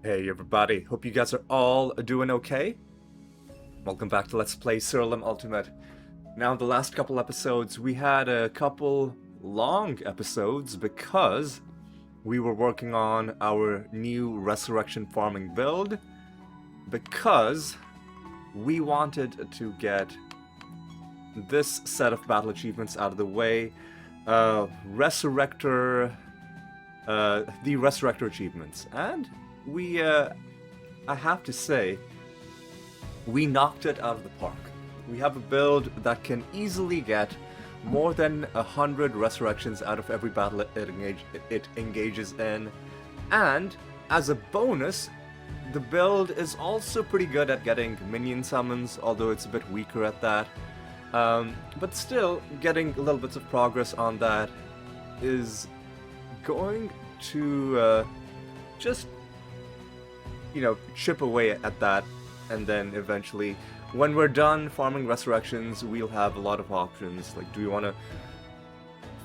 Hey everybody, hope you guys are all doing okay. Welcome back to Let's Play Siralim Ultimate. Now in the last couple episodes we had a couple long episodes because we were working on our new resurrection farming build because we wanted to get this set of battle achievements out of the way. The Resurrector achievements, and we I have to say, we knocked it out of the park. We have a build that can easily get more than 100 resurrections out of every battle it engages in. And as a bonus, the build is also pretty good at getting minion summons, although it's a bit weaker at that. But still, getting little bits of progress on that is going to just chip away at that, and then eventually when we're done farming resurrections we'll have a lot of options. Like, do we want to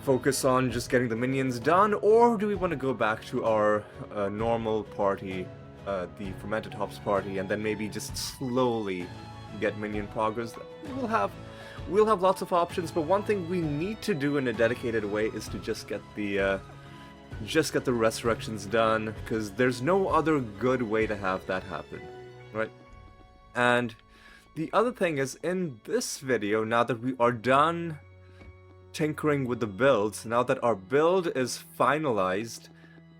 focus on just getting the minions done, or do we want to go back to our normal party, the fermented hops party, and then maybe just slowly get minion progress? We'll have lots of options, but one thing we need to do in a dedicated way is to just get the resurrections done, because there's no other good way to have that happen, right? And the other thing is, in this video, now that we are done tinkering with the builds, now that our build is finalized,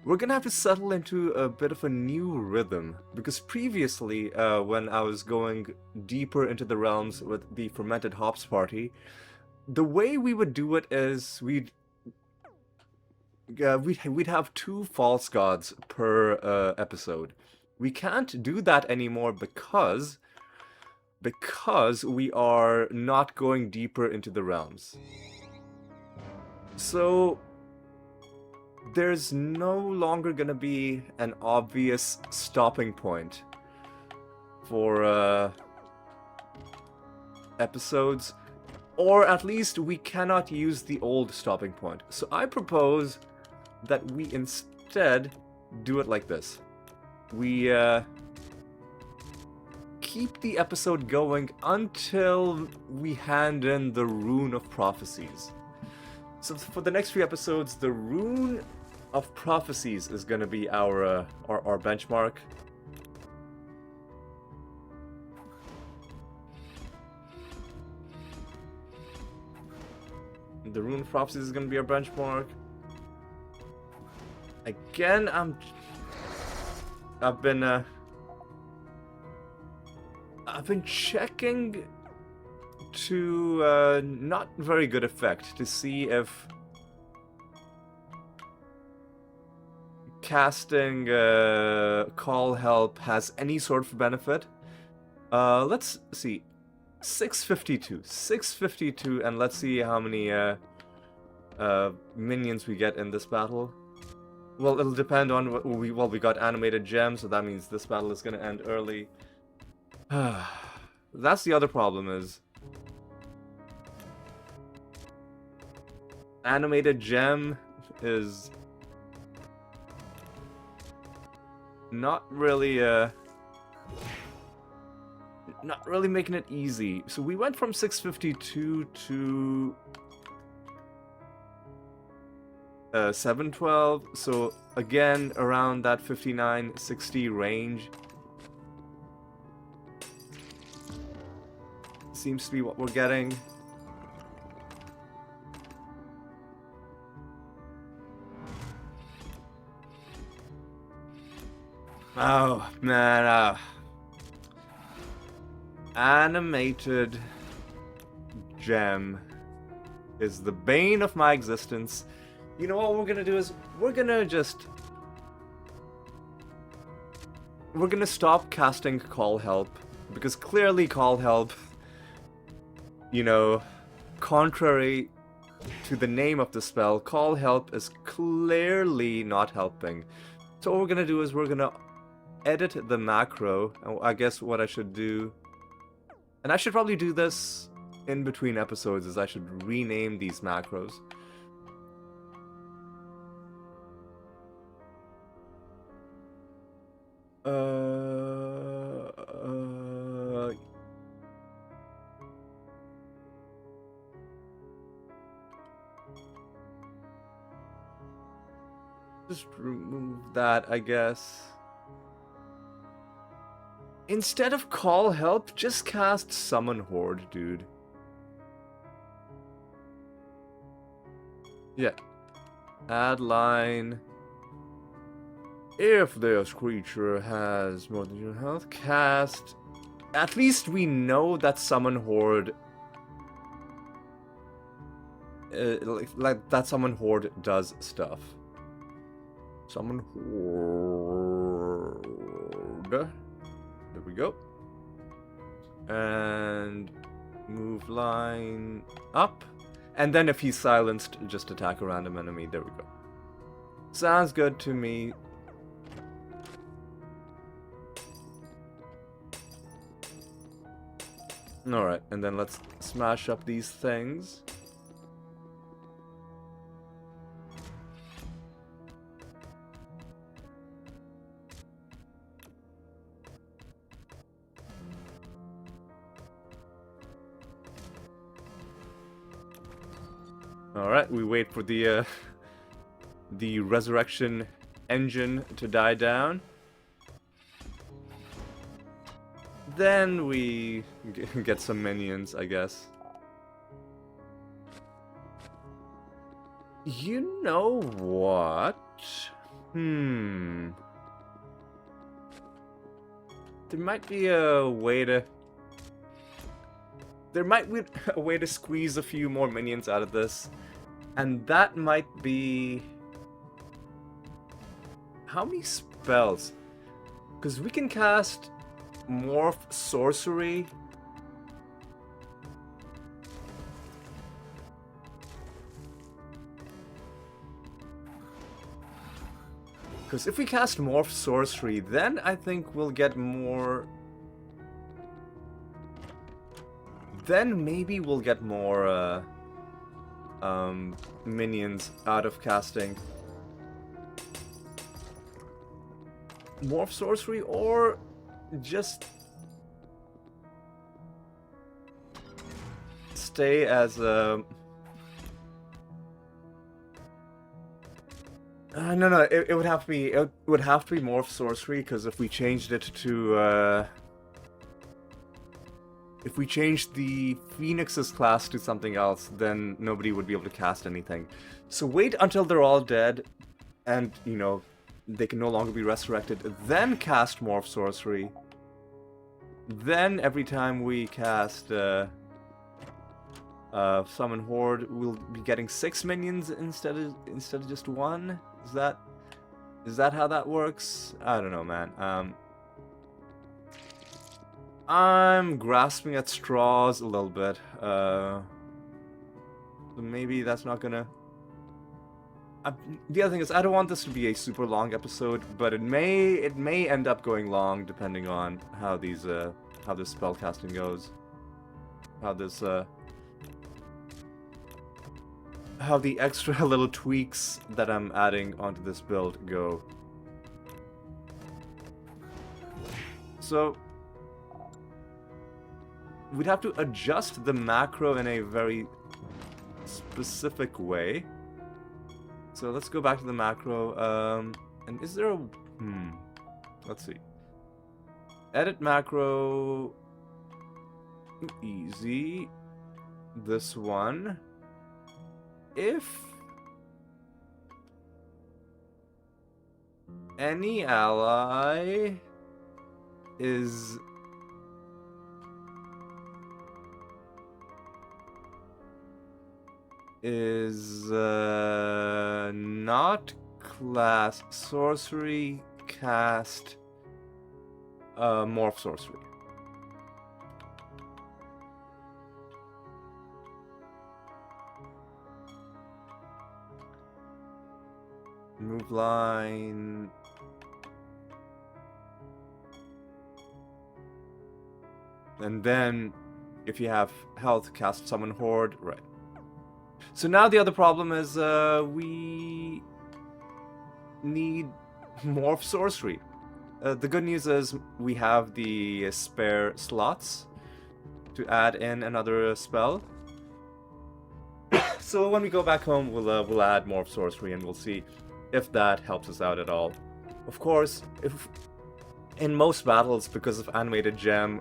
we're gonna have to settle into a bit of a new rhythm, because previously, when I was going deeper into the realms with the fermented hops party, the way we would do it is we'd have 2 false gods per episode. We can't do that anymore because we are not going deeper into the realms. So there's no longer gonna be an obvious stopping point for episodes, or at least we cannot use the old stopping point. So I propose that we instead do it like this. We keep the episode going until we hand in the Rune of Prophecies. So for the next few episodes, the Rune of Prophecies is going to be our benchmark. The Rune of Prophecies is going to be our benchmark. Again, I've been checking to not very good effect to see if casting Call Help has any sort of benefit. Let's see, 652, and let's see how many minions we get in this battle. Well, it'll depend on what we got animated gems, so that means this battle is gonna end early. That's the other problem, is animated gem is not really making it easy. So we went from 652 to 712, so again around that 59-60 range seems to be what we're getting. Oh man, animated gem is the bane of my existence. You know what we're gonna do is we're gonna stop casting Call Help, because clearly Call Help, contrary to the name of the spell, Call Help is clearly not helping. So what we're gonna do is we're gonna edit the macro. I guess what I should do, and I should probably do this in between episodes, is I should rename these macros. Just remove that, I guess. Instead of call help, just cast summon horde, dude. Yeah. Add line. If this creature has more than your health, cast. At least we know that summon horde. Like that summon horde does stuff. Summon horde. There we go. And move line up. And then if he's silenced, just attack a random enemy. There we go. Sounds good to me. Alright, and then let's smash up these things. Alright, we wait for the resurrection engine to die down. Then we get some minions, I guess. You know what? There might be a way to... There might be a way to squeeze a few more minions out of this. And that might be... How many spells? Because we can cast Morph Sorcery. Because if we cast Morph Sorcery, then I think we'll get more... Then maybe we'll get more minions out of casting Morph Sorcery, or just stay as a... no, it would have to be Morph Sorcery, because if we changed it to if we changed the Phoenix's class to something else, then nobody would be able to cast anything. So wait until they're all dead, and, you know, they can no longer be resurrected, then cast Morph Sorcery. Then every time we cast Summon Horde, we'll be getting 6 minions instead of just 1. Is that how that works? I don't know, man. I'm grasping at straws a little bit. So maybe that's not gonna... the other thing is, I don't want this to be a super long episode, but it may end up going long depending on how these how this spell casting goes, how the extra little tweaks that I'm adding onto this build go. So we'd have to adjust the macro in a very specific way. So let's go back to the macro. And is there a... Let's see. Edit macro. Easy. This one. If any ally is... not class sorcery, cast Morph Sorcery. Move line. And then, if you have health, cast Summon Horde. Right. So now the other problem is we need Morph Sorcery. The good news is we have the spare slots to add in another spell. So when we go back home, we'll add Morph Sorcery and we'll see if that helps us out at all. Of course, if in most battles, because of animated gem,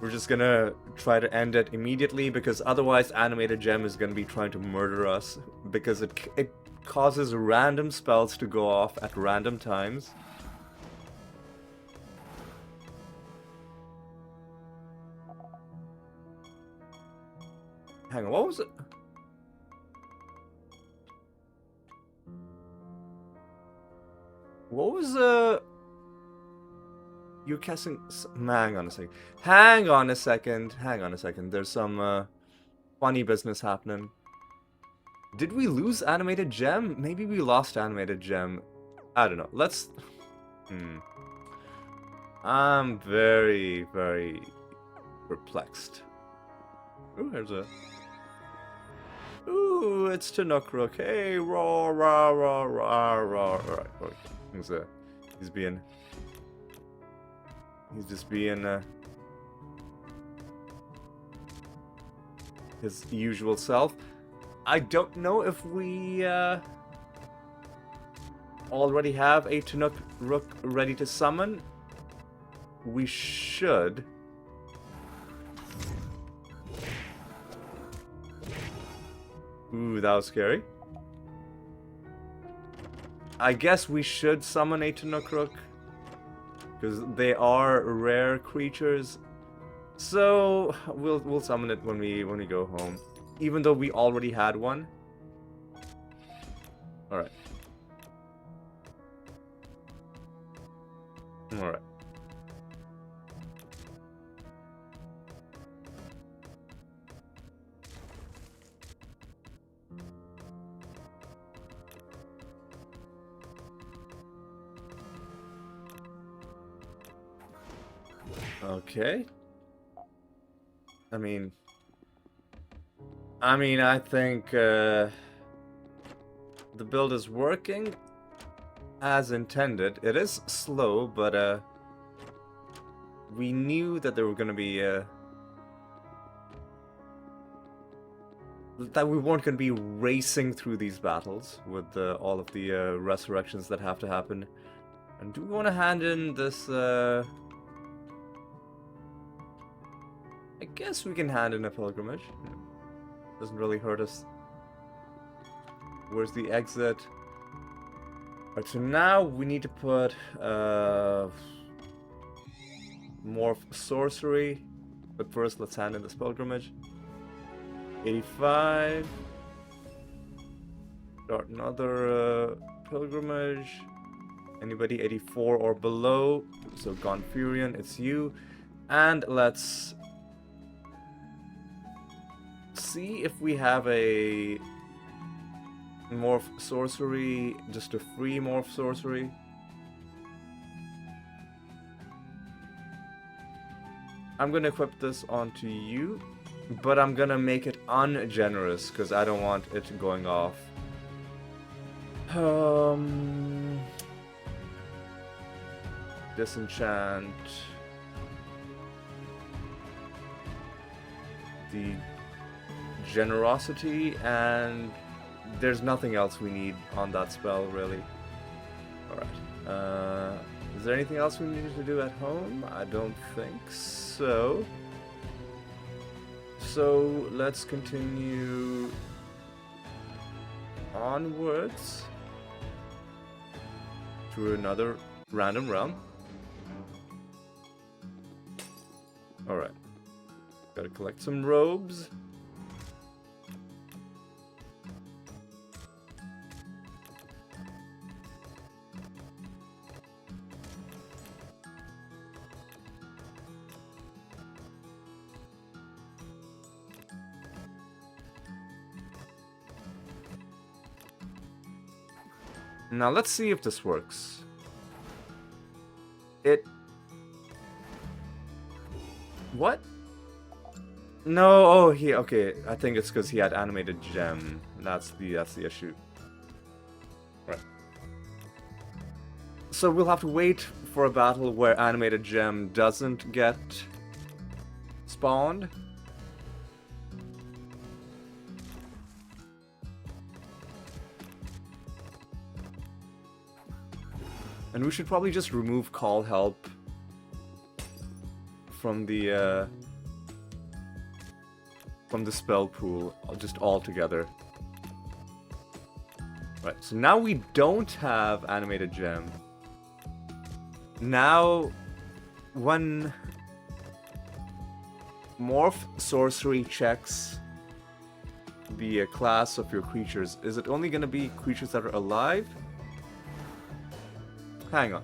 we're just gonna try to end it immediately, because otherwise animated gem is gonna be trying to murder us, because it causes random spells to go off at random times. Hang on, what was it? What was you're casting... Hang on a second. Hang on a second. Hang on a second. There's some funny business happening. Did we lose animated gem? Maybe we lost animated gem. I don't know. Let's... I'm very, very perplexed. Ooh, there's a... Ooh, it's Tanokruk. Hey, raw, raw, raw, raw, raw. Alright, okay. He's being... He's just being his usual self. I don't know if we already have a Tanokruk ready to summon. We should. Ooh, that was scary. I guess we should summon a Tanokruk, because they are rare creatures. So we'll summon it when we go home, even though we already had one. All right. All right. Okay. I mean, I think the build is working as intended. It is slow, but we knew that there were going to be that we weren't going to be racing through these battles with all of the resurrections that have to happen. And do we want to hand in this? I guess we can hand in a pilgrimage. Doesn't really hurt us. Where's the exit? Alright, so now we need to put more sorcery. But first, let's hand in this pilgrimage. 85. Start another pilgrimage. Anybody 84 or below? So Gonfurion, it's you. And let's see if we have a morph sorcery, just a free morph sorcery. I'm gonna equip this onto you, but I'm gonna make it ungenerous because I don't want it going off. Disenchant the generosity, and there's nothing else we need on that spell, really. Alright. Is there anything else we need to do at home? I don't think so. So let's continue onwards to another random realm. Alright. Gotta collect some robes. Now let's see if this works. What? No, oh, okay, I think it's because he had animated gem. That's the issue. Right. So we'll have to wait for a battle where animated gem doesn't get spawned. And we should probably just remove call help from the spell pool just altogether. Right, so now we don't have animated gem. Now, when morph sorcery checks the class of your creatures, is it only going to be creatures that are alive? Hang on.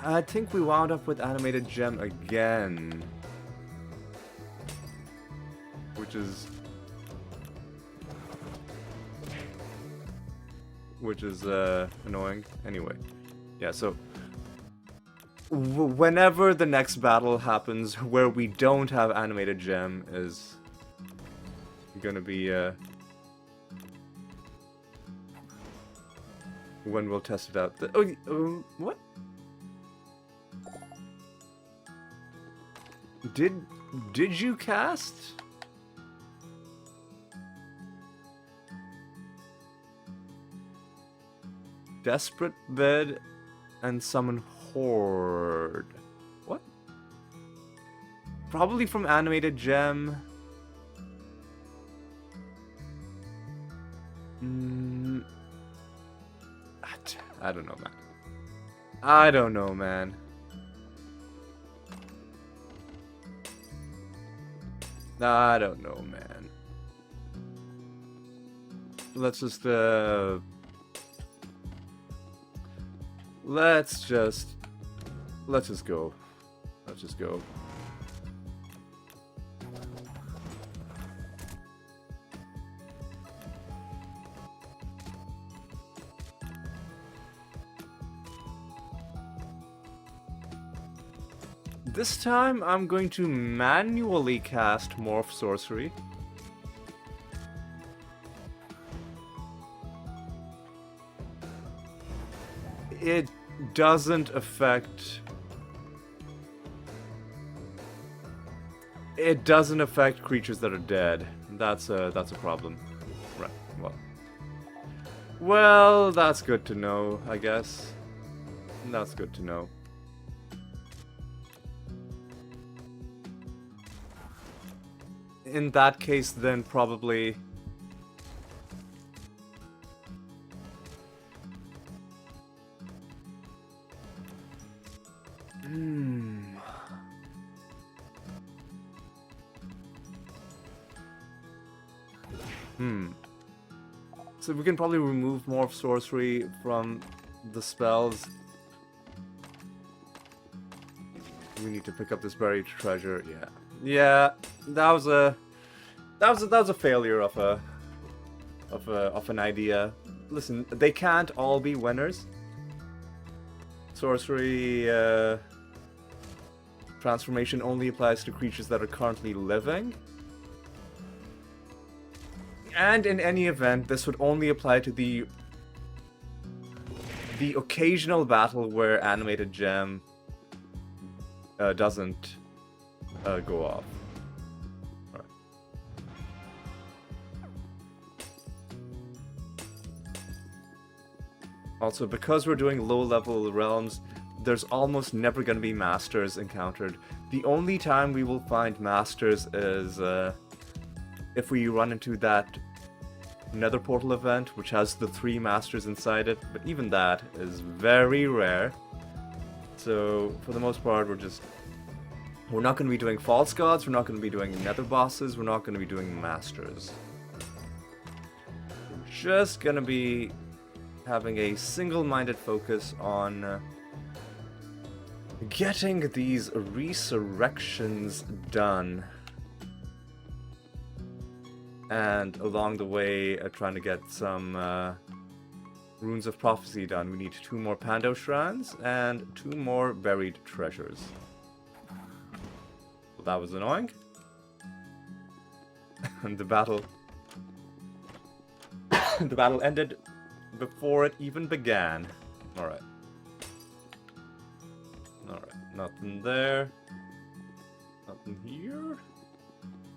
I think we wound up with animated gem again. Which is annoying. Anyway. Yeah, so whenever the next battle happens where we don't have animated gem is gonna be when we'll test it out. What? Did you cast? Desperate Bed and summon Horde. What? Probably from animated gem. I don't know, man. I don't know, man. I don't know, man. Let's just Let's just go. Let's just go. This time I'm going to manually cast Morph Sorcery. It doesn't affect... It doesn't affect creatures that are dead. That's a problem. Right, well. Well, that's good to know, I guess. That's good to know. In that case, then probably... So we can probably remove Morph Sorcery from the spells. We need to pick up this buried treasure. Yeah, that was a failure of an idea. Listen, they can't all be winners. Sorcery transformation only applies to creatures that are currently living. And in any event, this would only apply to the occasional battle where animated gem doesn't go off. All right. Also, because we're doing low-level realms, there's almost never going to be masters encountered. The only time we will find masters is if we run into that Nether Portal event, which has the 3 masters inside it, but even that is very rare. So, for the most part, we're not going to be doing false gods, we're not going to be doing nether bosses, we're not going to be doing masters. We're just going to be having a single-minded focus on getting these resurrections done. And along the way, trying to get some Runes of Prophecy done. We need 2 more Pando Shrines and 2 more buried treasures. Well, that was annoying. And the battle ended before it even began. Alright. Alright, nothing there. Nothing here.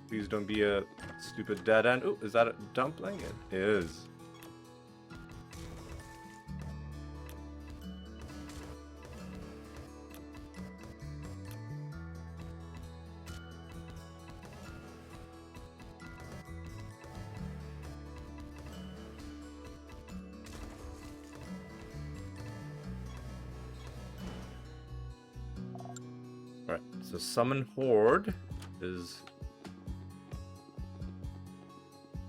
Please don't be a stupid dead end. Oh, is that a dumpling? It is. Alright, so summon horde is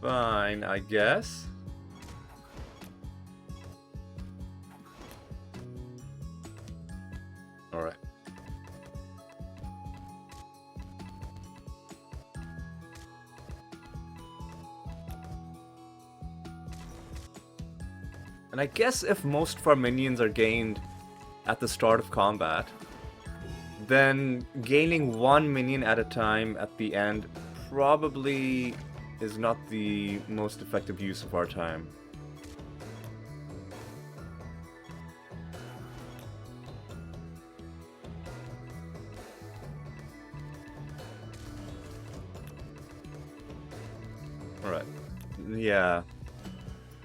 fine, I guess. Alright. And I guess if most of our minions are gained at the start of combat, then gaining one minion at a time at the end probably is not the most effective use of our time. Alright. Yeah.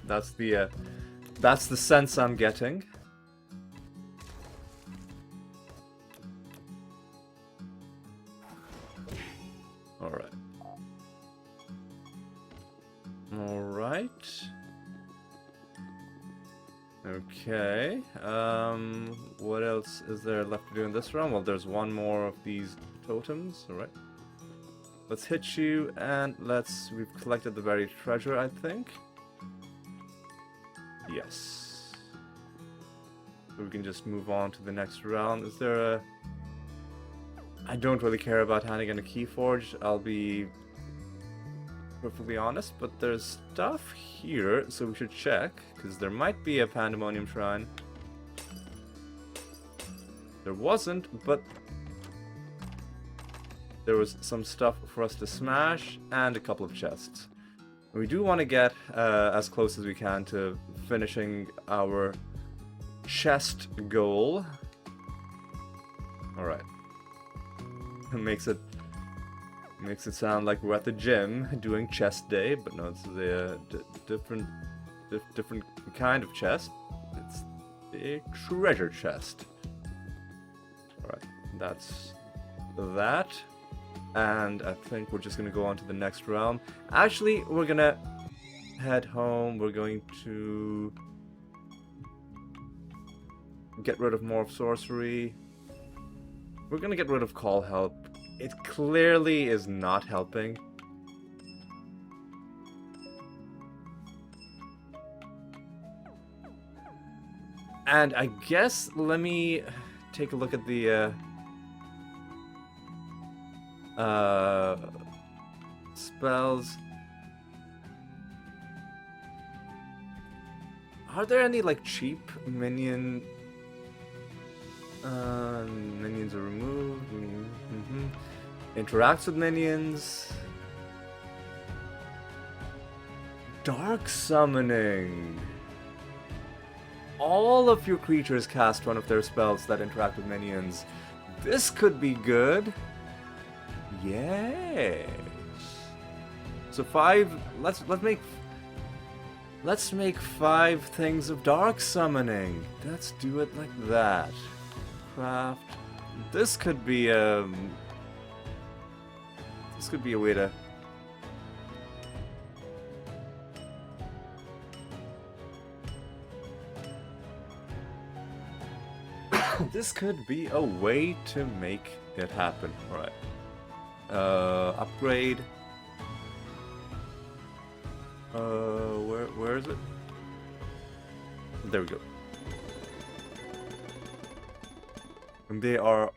That's the sense I'm getting. Alright. Alright. Okay. What else is there left to do in this round? Well, there's one more of these totems. Alright. Let's hit you, and we've collected the buried treasure, I think. Yes. So we can just move on to the next round. Is there a... I don't really care about handing in a keyforge, I'll be perfectly honest, but there's stuff here, so we should check, because there might be a Pandemonium Shrine. There wasn't, but there was some stuff for us to smash, and a couple of chests. We do want to get as close as we can to finishing our chest goal. Alright. Makes it sound like we're at the gym doing chest day, but no, it's a different kind of chest. It's a treasure chest. Alright, that's that. And I think we're just gonna go on to the next realm. Actually, we're gonna head home. We're going to get rid of Morph Sorcery. We're gonna get rid of Call Help. It clearly is not helping. And I guess, let me take a look at the spells. Are there any like cheap minions are removed. Interacts with minions. Dark Summoning. All of your creatures cast one of their spells that interact with minions. This could be good. Yes. So let's make 5 things of Dark Summoning. Let's do it like that. Craft. This could be a way to this could be a way to make it happen. Alright. Upgrade. Where is it? There we go. And they are...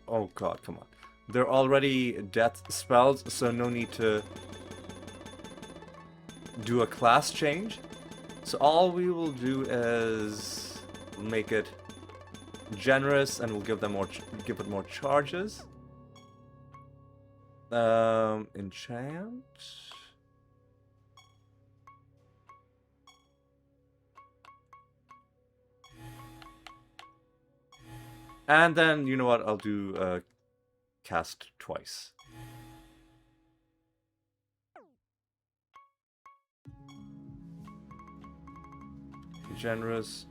oh god, come on. They're already death spells, so no need to do a class change. So all we will do is make it generous, and we'll give it more charges. Enchant. And then, you know what, I'll do cast twice. Generous,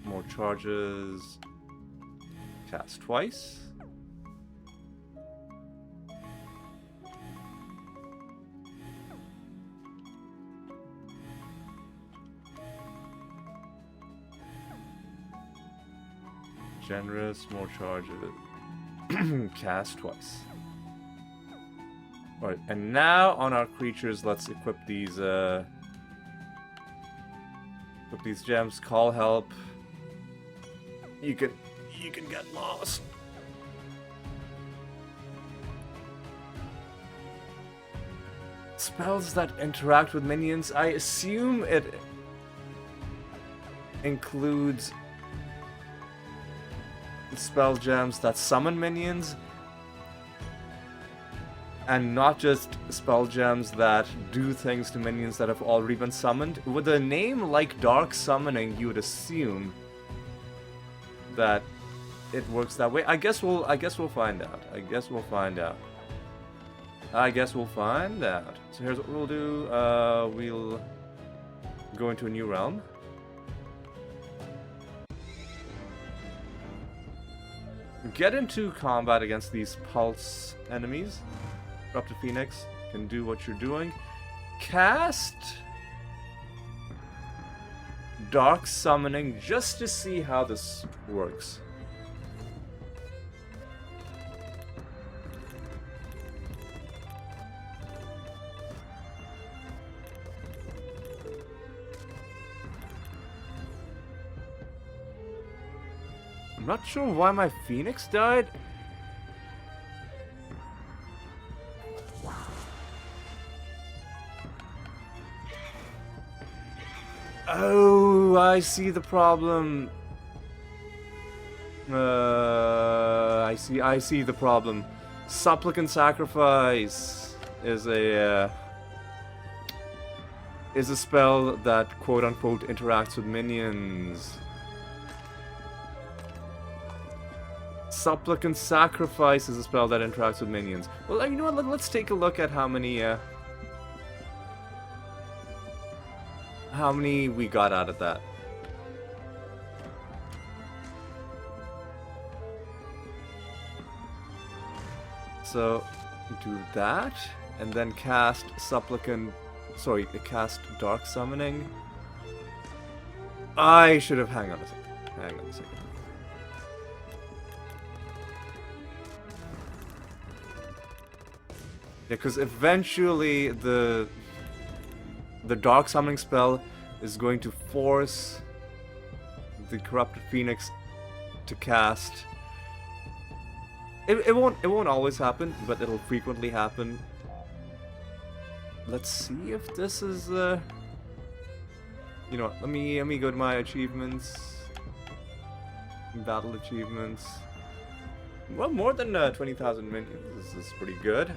more charges, cast twice. Generous, more charges. Cast twice. Alright, and now on our creatures, let's equip these gems. Call help. You can get lost. Spells that interact with minions. I assume it includes spell gems that summon minions, and not just spell gems that do things to minions that have already been summoned. With a name like Dark Summoning, you would assume that it works that way. I guess we'll find out. So here's what we'll do. We'll go into a new realm. Get into combat against these pulse enemies. Corrupted Phoenix can do what you're doing. Cast Dark Summoning just to see how this works. I'm not sure why my Phoenix died. Oh, I see the problem. I see the problem. Supplicant Sacrifice is a spell that quote unquote interacts with minions. Supplicant Sacrifice is a spell that interacts with minions. Well, you know what? Let's take a look at how many we got out of that. So, do that, and then cast cast Dark Summoning. I should have, hang on a second. Yeah, because eventually the Dark Summoning spell is going to force the Corrupted Phoenix to cast. It won't always happen, but it'll frequently happen. Let's see if this is you know what, let me go to my achievements. Battle achievements. Well, more than 20,000 minions. This is pretty good.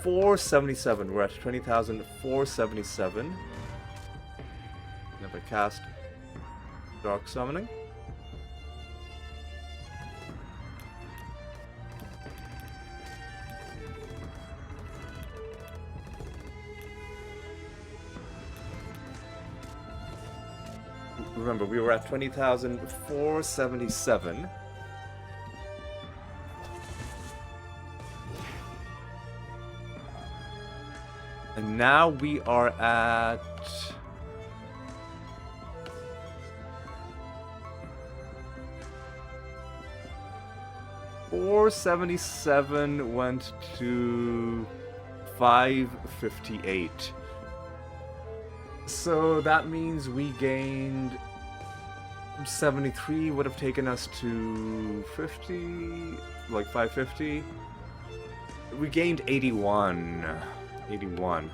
477. We're at 20,477. Never cast Dark Summoning. Remember, we were at 20,477. And now we are at 477 went to 558. So that means we gained 73 would have taken us to 50, like 550. We gained 81. 81.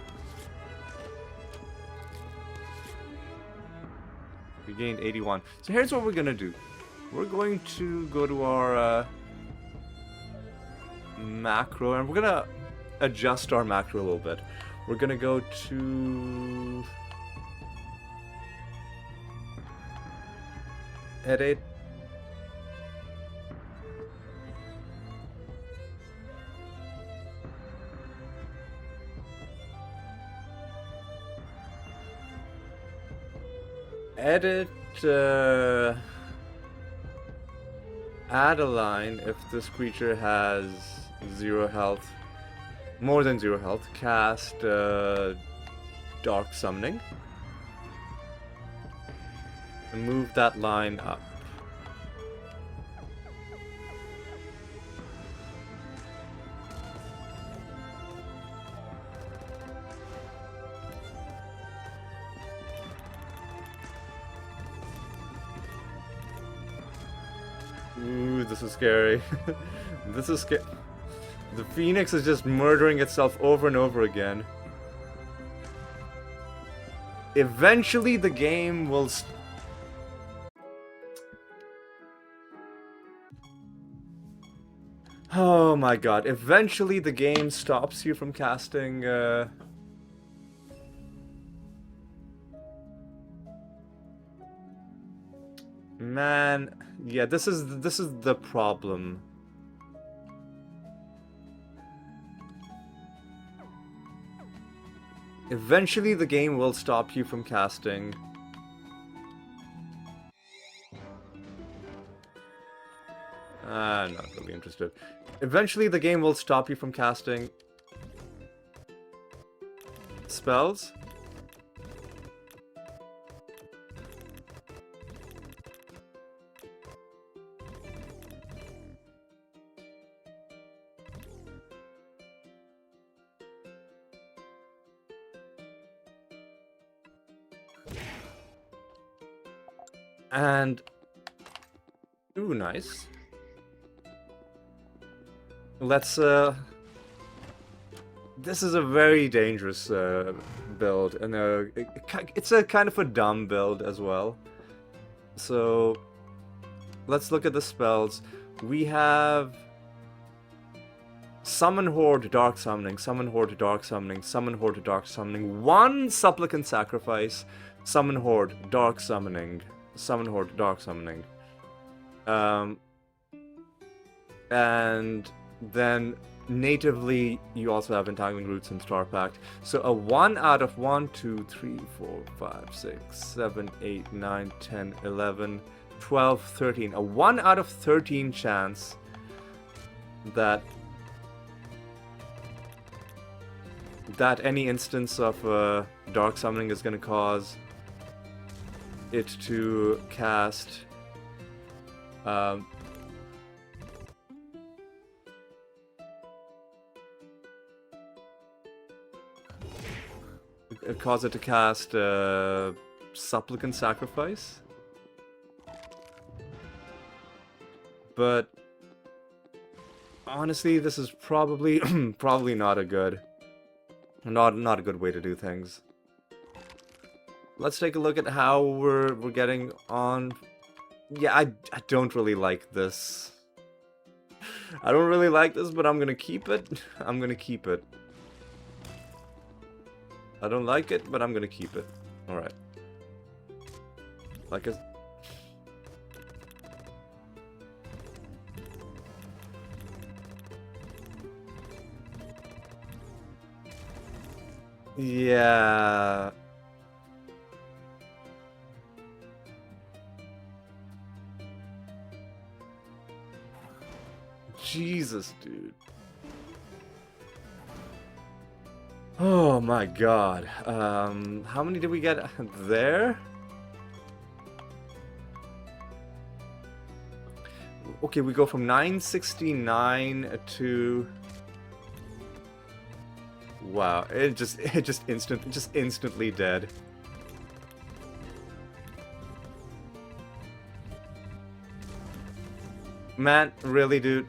We gained 81. So here's what we're gonna do. We're going to go to our macro, and we're gonna adjust our macro a little bit. We're gonna go to edit. Edit, add a line if this creature has 0 health, more than 0 health, cast Dark Summoning, and move that line up. Ooh, this is scary. This is scary. The Phoenix is just murdering itself over and over again. Eventually the game will... Oh my god, eventually the game stops you from casting, Man, yeah, this is the problem. Eventually the game will stop you from casting. Not really interested. Eventually the game will stop you from casting spells. And... Ooh, nice. Let's, This is a very dangerous, build, and it's a kind of a dumb build as well. So... Let's look at the spells. We have... Summon Horde, Dark Summoning, Summon Horde, Dark Summoning, Summon Horde, Dark Summoning, 1 Supplicant Sacrifice, Summon Horde, Dark Summoning, Summon Horde, Dark Summoning. And then natively you also have Entangling Roots and Star Pact. So a 1 out of 1, 2, 3, 4, 5, 6, 7, 8, 9, 10, 11, 12, 13. A 1 out of 13 chance that any instance of Dark Summoning is going to cause it to cast Supplicant Sacrifice. But honestly, this is probably probably not a good way to do things. Let's take a look at how we're getting on. Yeah, I don't really like this. I don't really like this, but I'm gonna keep it. I'm gonna keep it. I don't like it, but I'm gonna keep it. Alright. Like a... Yeah... Jesus, dude. Oh my god. How many did we get there? Okay, we go from 969 to... Wow, it just instantly dead. Man, really, dude?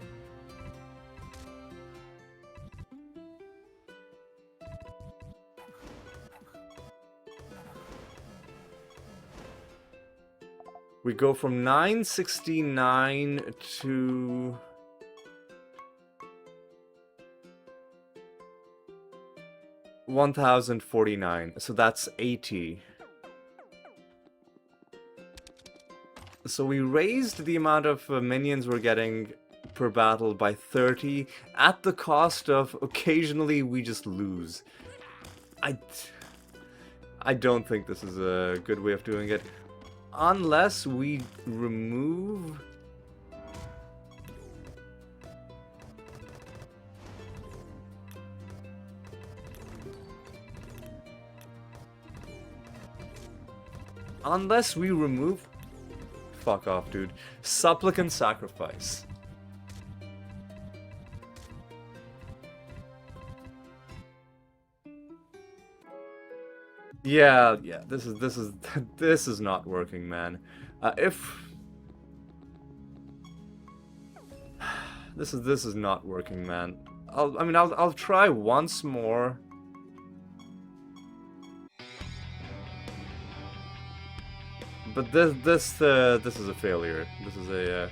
We go from 969 to... $1,049, so that's 80. So we raised the amount of minions we're getting per battle by 30, at the cost of occasionally we just lose. I don't think this is a good way of doing it. Unless we remove... Fuck off, dude. Supplicant Sacrifice. Yeah, this is not working, man. This is not working, man. I'll try once more. But this is a failure. This is a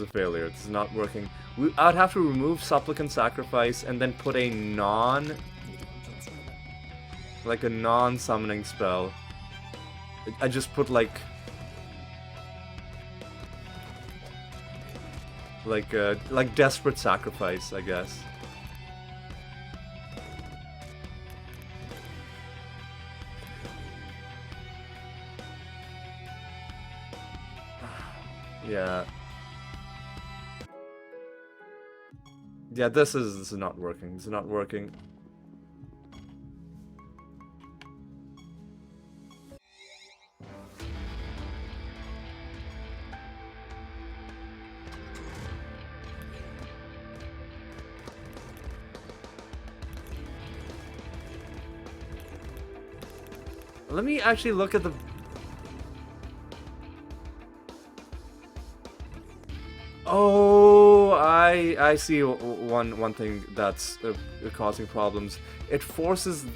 failure. This is not working. I'd have to remove Supplicant Sacrifice and then put a non-summoning spell. I just put like Desperate Sacrifice, I guess. Yeah. Yeah, this is not working. This is not working. Let me actually look at the... Oh, I see one thing that's causing problems. It forces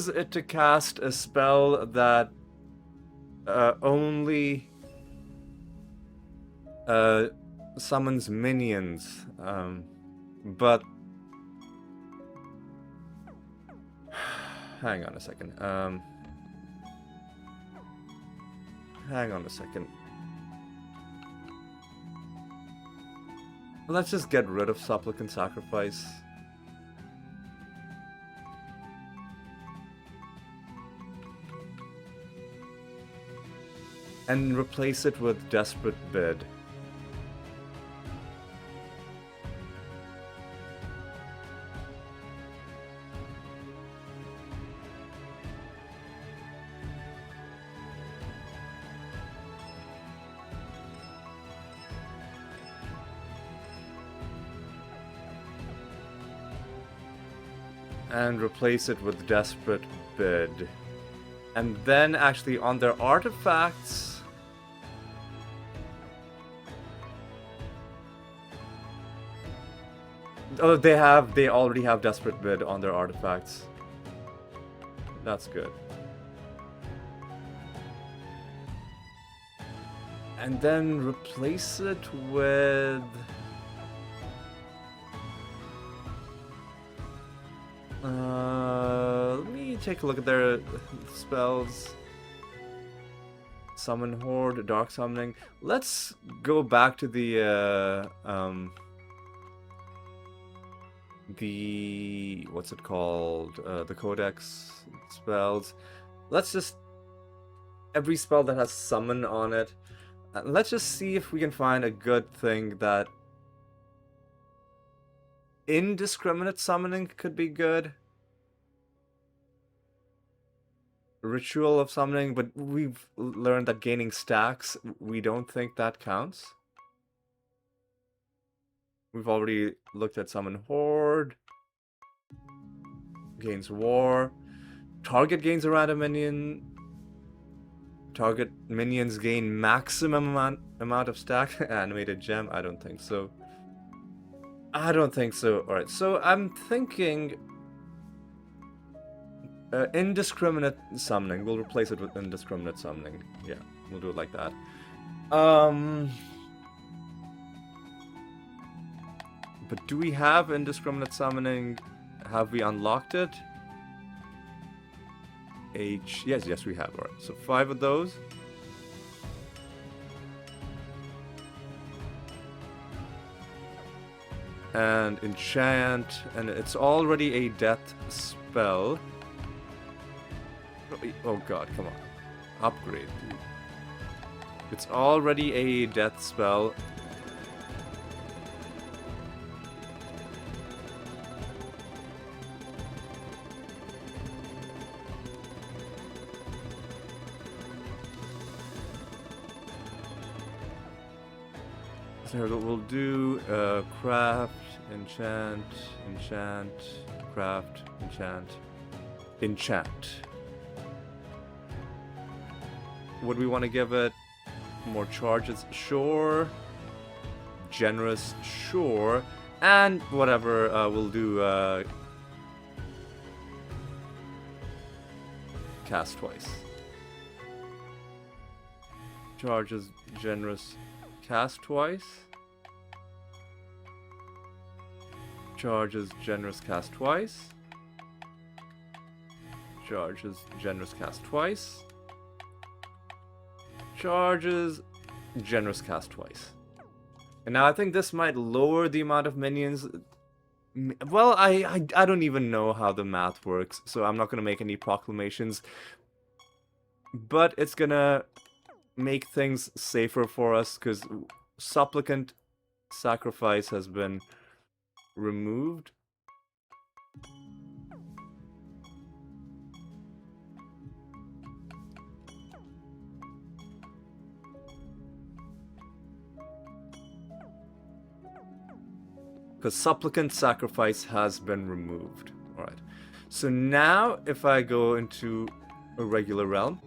it to cast a spell that only summons minions. But hang on a second. Hang on a second. Let's just get rid of Supplicant Sacrifice. And replace it with Desperate Bid. And replace it with Desperate Bid. And then actually on their artifacts... Oh, they already have Desperate Bid on their artifacts. That's good. And then replace it with... let me take a look at their spells. Summon Horde, Dark Summoning. Let's go back to the what's it called? The Codex spells. Let's just... Every spell that has summon on it. Let's just see if we can find a good thing that... Indiscriminate Summoning could be good. Ritual of Summoning, but we've learned that gaining stacks, we don't think that counts. We've already looked at Summon Horde. Gains War. Target gains a random minion. Target minions gain maximum amount of stack. Animated gem, I don't think so. I don't think so. Alright, so I'm thinking... Indiscriminate Summoning. We'll replace it with Indiscriminate Summoning. Yeah, we'll do it like that. But do we have Indiscriminate Summoning? Have we unlocked it? Yes, we have. Alright, so 5 of those. And enchant, and it's already a death spell. Oh god, come on. Upgrade, dude. It's already a death spell. So we'll do craft, enchant, craft, enchant. Would we want to give it More charges, sure. Generous, sure. And whatever, we'll do cast twice. Charges, generous, cast twice. Charges, generous, cast twice. Charges, generous, cast twice. Charges, generous, cast twice. And now I think this might lower the amount of minions. Well, I don't even know how the math works, so I'm not going to make any proclamations. But it's going to make things safer for us, because supplicant sacrifice has been removed. Because supplicant sacrifice has been removed. Alright. So now, if I go into a regular realm.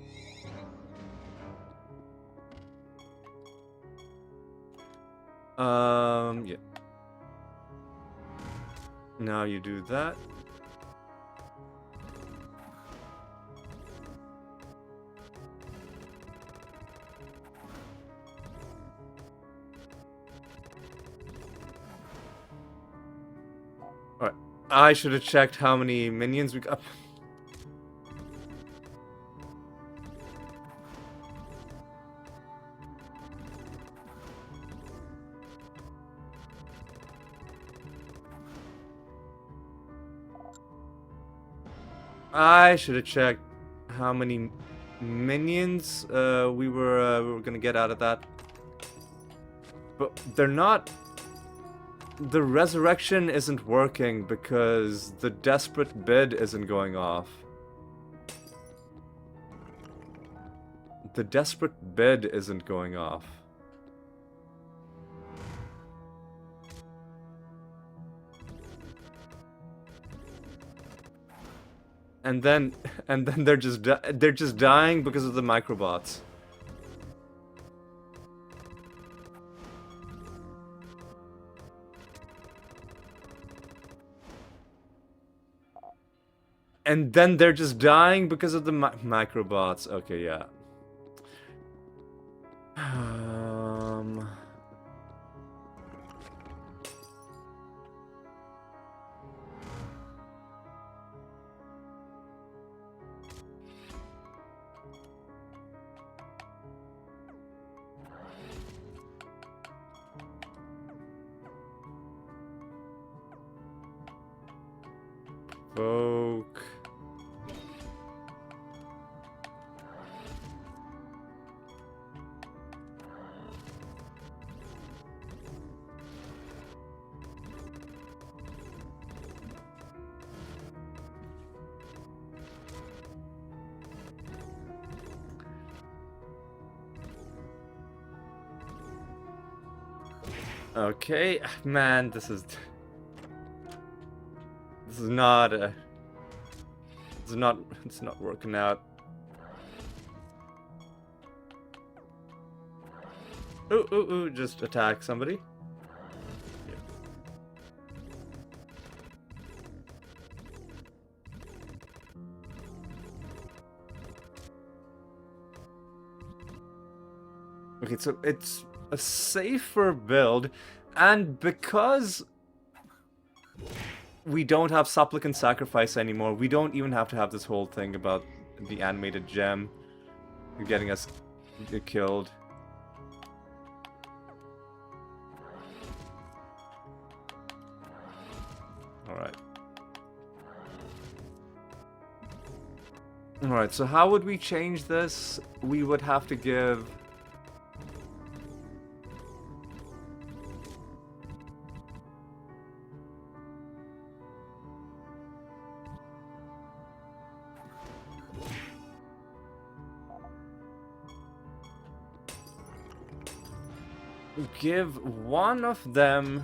Yeah. Now you do that. Alright. I should have checked how many minions we got. I should have checked how many minions we were gonna get out of that. But they're not. The resurrection isn't working because the desperate bid isn't going off. The desperate bid isn't going off. And then they're just dying because of the microbots. And then they're just dying because of the microbots. Okay, yeah. Provoke. Okay, man, this is not it's not working out. Ooh, just attack somebody. Yeah. Okay, so it's a safer build, and because we don't have supplicant sacrifice anymore, we don't even have to have this whole thing about the animated gem getting us killed. Alright. Alright, so how would we change this? We would have to give... give one of them...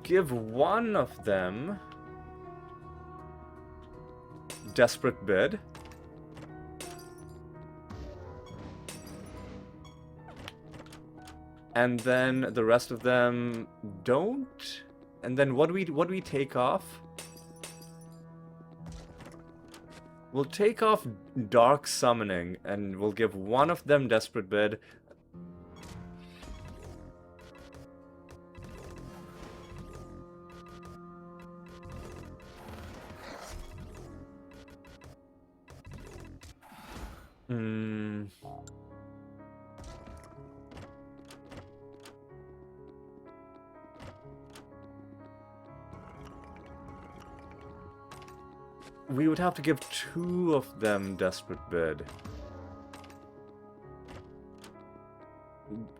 give one of them Desperate Bid. And then the rest of them don't. And then what do we take off? We'll take off Dark Summoning, and we'll give one of them Desperate Bid. We would have to give two of them Desperate Bid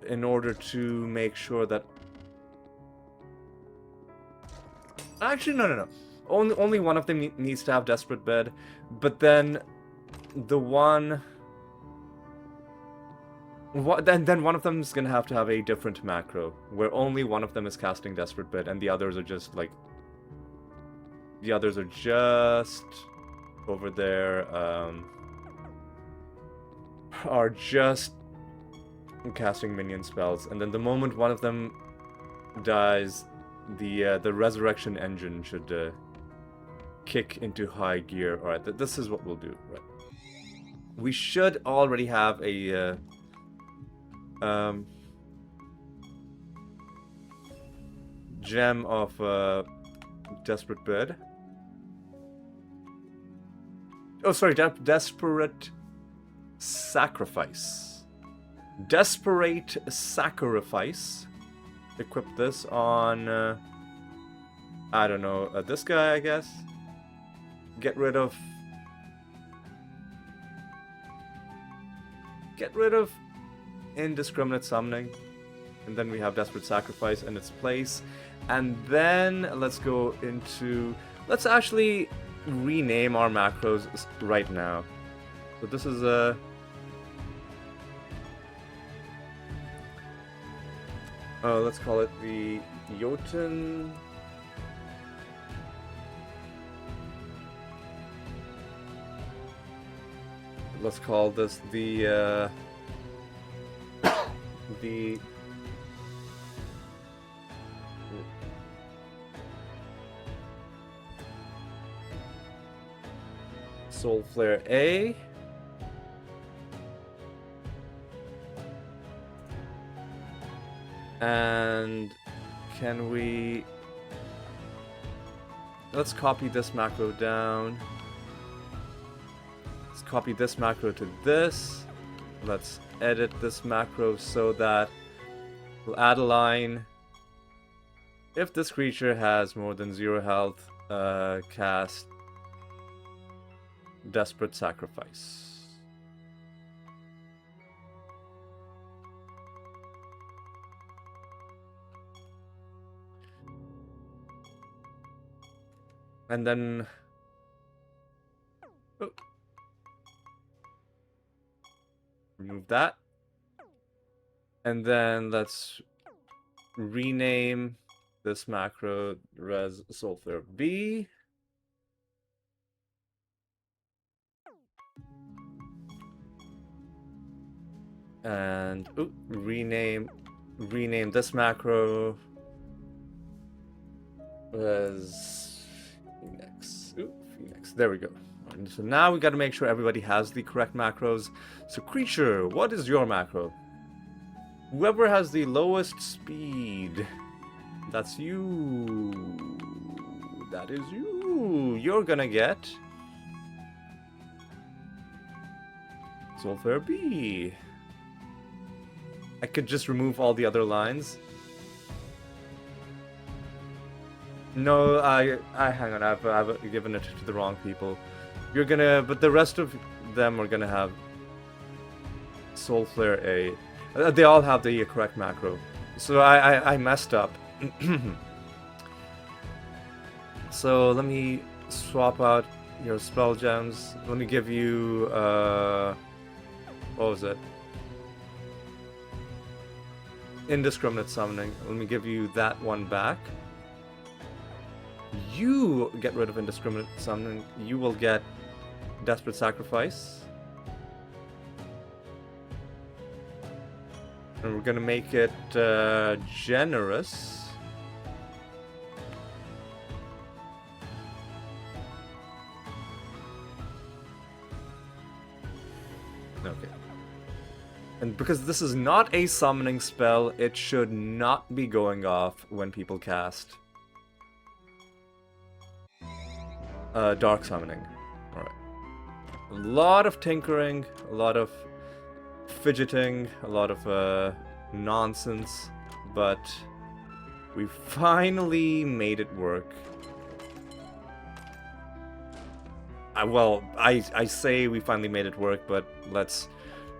in order to make sure that... Actually, no. Only one of them needs to have Desperate Bid, but then the one... Then one of them is gonna have to have a different macro, where only one of them is casting Desperate Bid, and the others are just like... The others are just over there, are just casting minion spells, and then the moment one of them dies, the resurrection engine should kick into high gear. All right, this is what we'll do. Right, we should already have a gem of Desperate Bid. Oh, sorry, Desperate Sacrifice. Desperate Sacrifice. Equip this on, I don't know, this guy, I guess. Get rid of Indiscriminate Summoning. And then we have Desperate Sacrifice in its place. And then let's go into... Let's actually rename our macros right now. So this is a... let's call it the Jotun... Let's call this the the... Soul Flare A. And can we... Let's copy this macro down. Let's copy this macro to this. Let's edit this macro so that we'll add a line. If this creature has more than 0 health, cast Desperate Sacrifice. And then... Oh. Remove that. And then let's rename this macro Res Soul Flare B. And rename this macro as Phoenix. Phoenix. There we go. And so now we got to make sure everybody has the correct macros. So creature, what is your macro? Whoever has the lowest speed, that's you. That is you. You're gonna get Soul Flare B. I could just remove all the other lines. No, I hang on. I've given it to the wrong people. You're gonna, but the rest of them are gonna have Soul Flare A. They all have the correct macro. So I messed up. So let me swap out your spell gems. Let me give you what was it? Indiscriminate Summoning. Let me give you that one back. You get rid of Indiscriminate Summoning. You will get Desperate Sacrifice. And we're gonna make it generous. Okay. And because this is not a summoning spell, it should not be going off when people cast. Dark Summoning. Alright. A lot of tinkering, a lot of fidgeting, a lot of nonsense, but we finally made it work. I say we finally made it work, but let's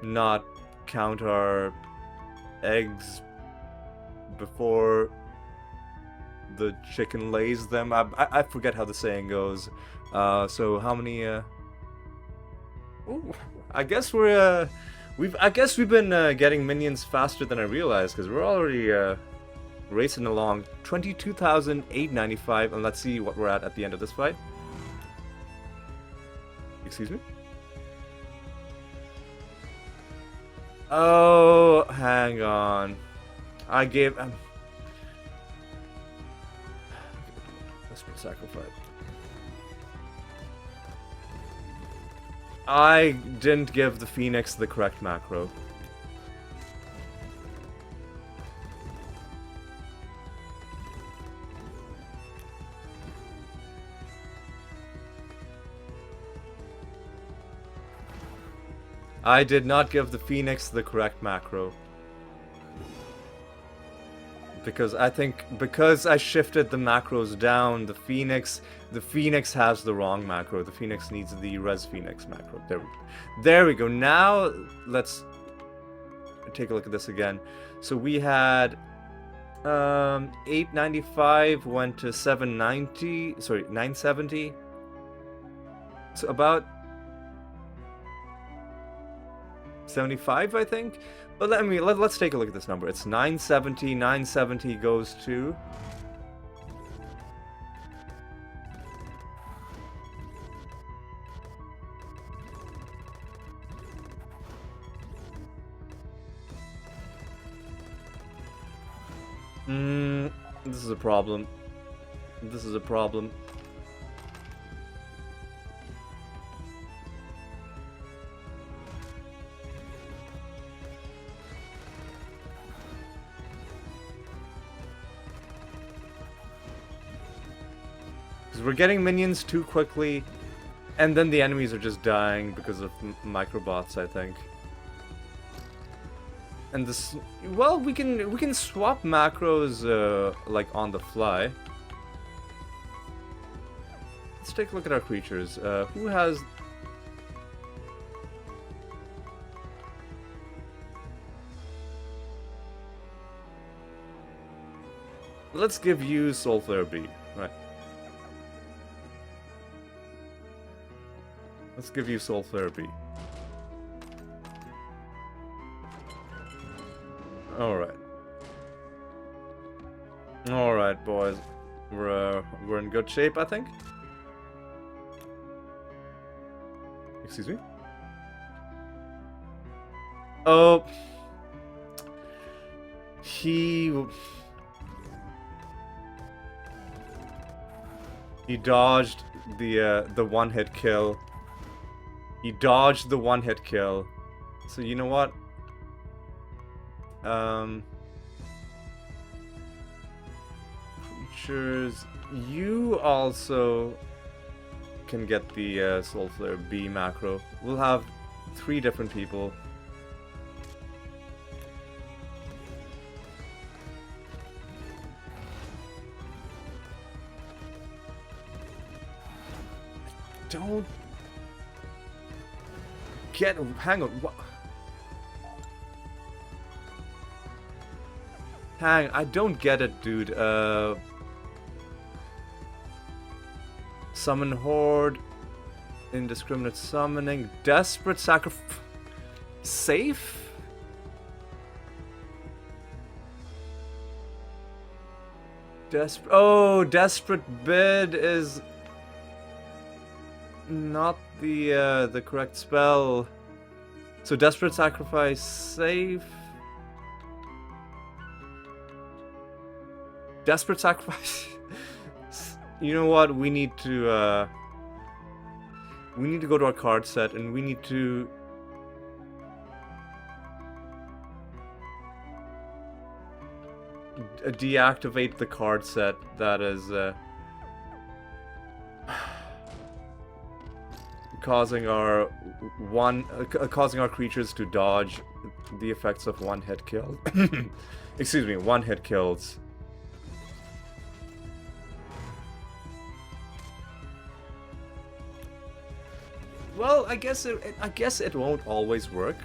not count our eggs before the chicken lays them. I forget how the saying goes. So how many? Ooh, I guess we've been getting minions faster than I realized, because we're already racing along. 22,895, and let's see what we're at the end of this fight. Excuse me? Oh, hang on. I gave... Desperate Sacrifice. I didn't give the Phoenix the correct macro. I did not give the Phoenix the correct macro. Because I think, because I shifted the macros down, the Phoenix has the wrong macro. The Phoenix needs the Res Phoenix macro. There we go. Now, let's take a look at this again. So we had 895 went to 790, sorry, 970. So about 75, I think. But let's take a look at this number. It's 970. 970 goes to... this is a problem. This is a problem. We're getting minions too quickly, and then the enemies are just dying because of microbots, I think. And this, well, we can swap macros like on the fly. Let's take a look at our creatures. Who has? Let's give you Soulflare B, right? Let's give you Soul Therapy. Alright. Alright, boys. We're in good shape, I think. Excuse me? Oh. He dodged the one-hit kill. He dodged the one-hit kill. So you know what? Creatures, you also can get the Soulflare B macro. We'll have 3 different people. Don't get... Hang on, what? Hang, I don't get it, dude. Summon Horde. Indiscriminate Summoning. Desperate Sacrifice. Safe? Desperate... Oh, Desperate Bid is... not the correct spell. So Desperate Sacrifice safe. Desperate Sacrifice. You know what? We need to go to our card set and we need to deactivate the card set that is causing our creatures to dodge the effects of one-hit kill. Excuse me, one-hit kills. Well, I guess it won't always work.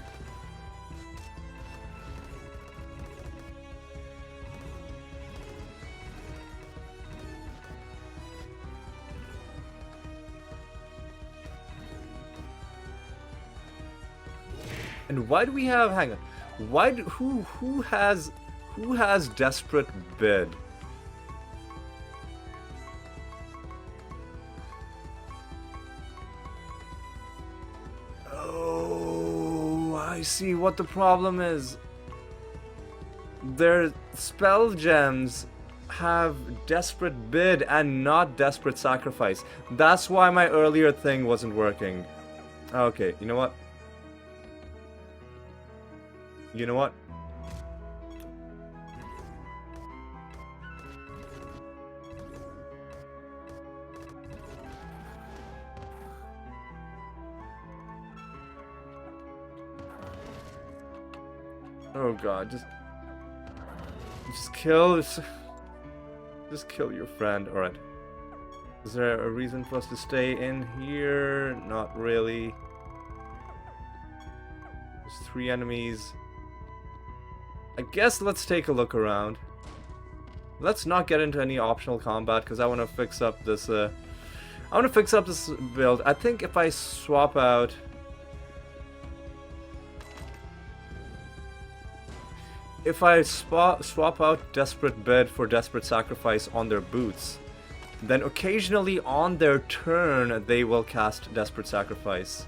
And why do we have? Hang on. Why do, who has Desperate Bid? Oh, I see what the problem is. Their spell gems have Desperate Bid and not Desperate Sacrifice. That's why my earlier thing wasn't working. Okay, you know what? You know what? Oh god, just kill this. Just kill your friend. Alright. Is there a reason for us to stay in here? Not really. There's 3 enemies. I guess let's take a look around. Let's not get into any optional combat because I want to fix up this build. I think if I swap out swap out Desperate Bid for Desperate Sacrifice on their boots, then occasionally on their turn they will cast Desperate Sacrifice.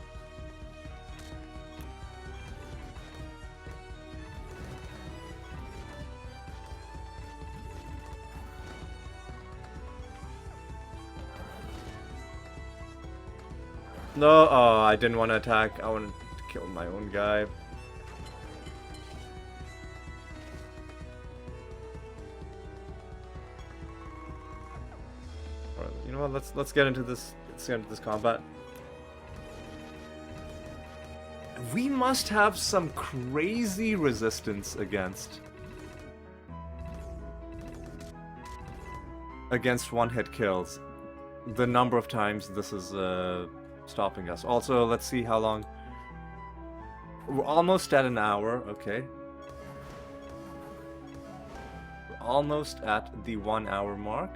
No, oh, I didn't want to attack. I wanted to kill my own guy. Alright, you know what? Let's get into this. Let's get into this combat. We must have some crazy resistance against one-hit kills. The number of times this is stopping us. Also, let's see how long. We're almost at an hour. Okay. We're almost at the 1 hour mark.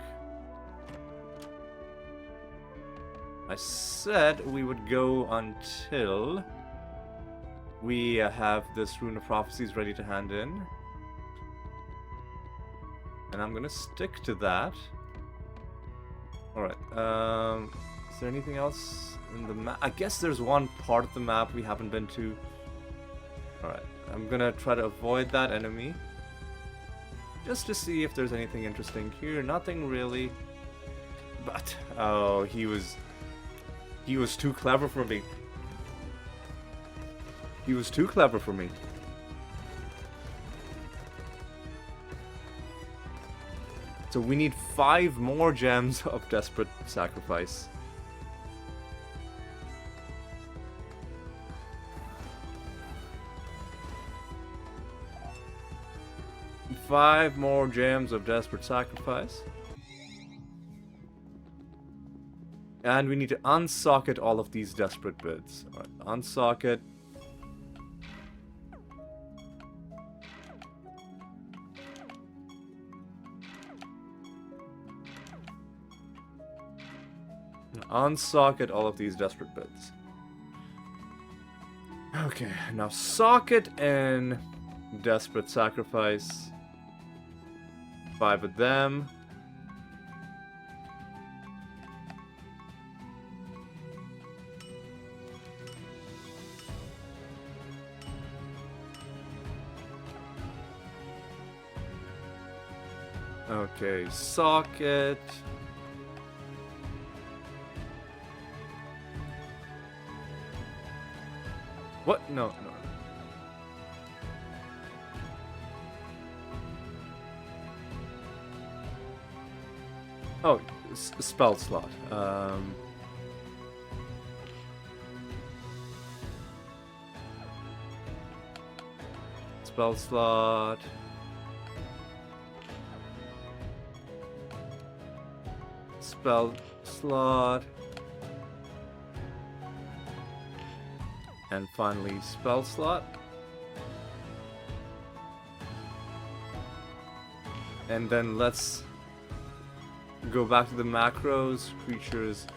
I said we would go until we have this Rune of Prophecies ready to hand in. And I'm gonna stick to that. Alright, is there anything else in the map? I guess there's one part of the map we haven't been to. Alright, I'm gonna try to avoid that enemy. Just to see if there's anything interesting here. Nothing really. But, oh, he was too clever for me. He was too clever for me. So we need 5 more gems of Desperate Sacrifice. Five more gems of Desperate Sacrifice. And we need to unsocket all of these Desperate Bids. Alright, unsocket. Unsocket all of these Desperate Bids. Okay, now socket in Desperate Sacrifice. 5 of them. Okay, socket. What? No, no. Oh, spell slot. Spell slot. Spell slot. And finally, spell slot. And then let's go back to the macros, creatures.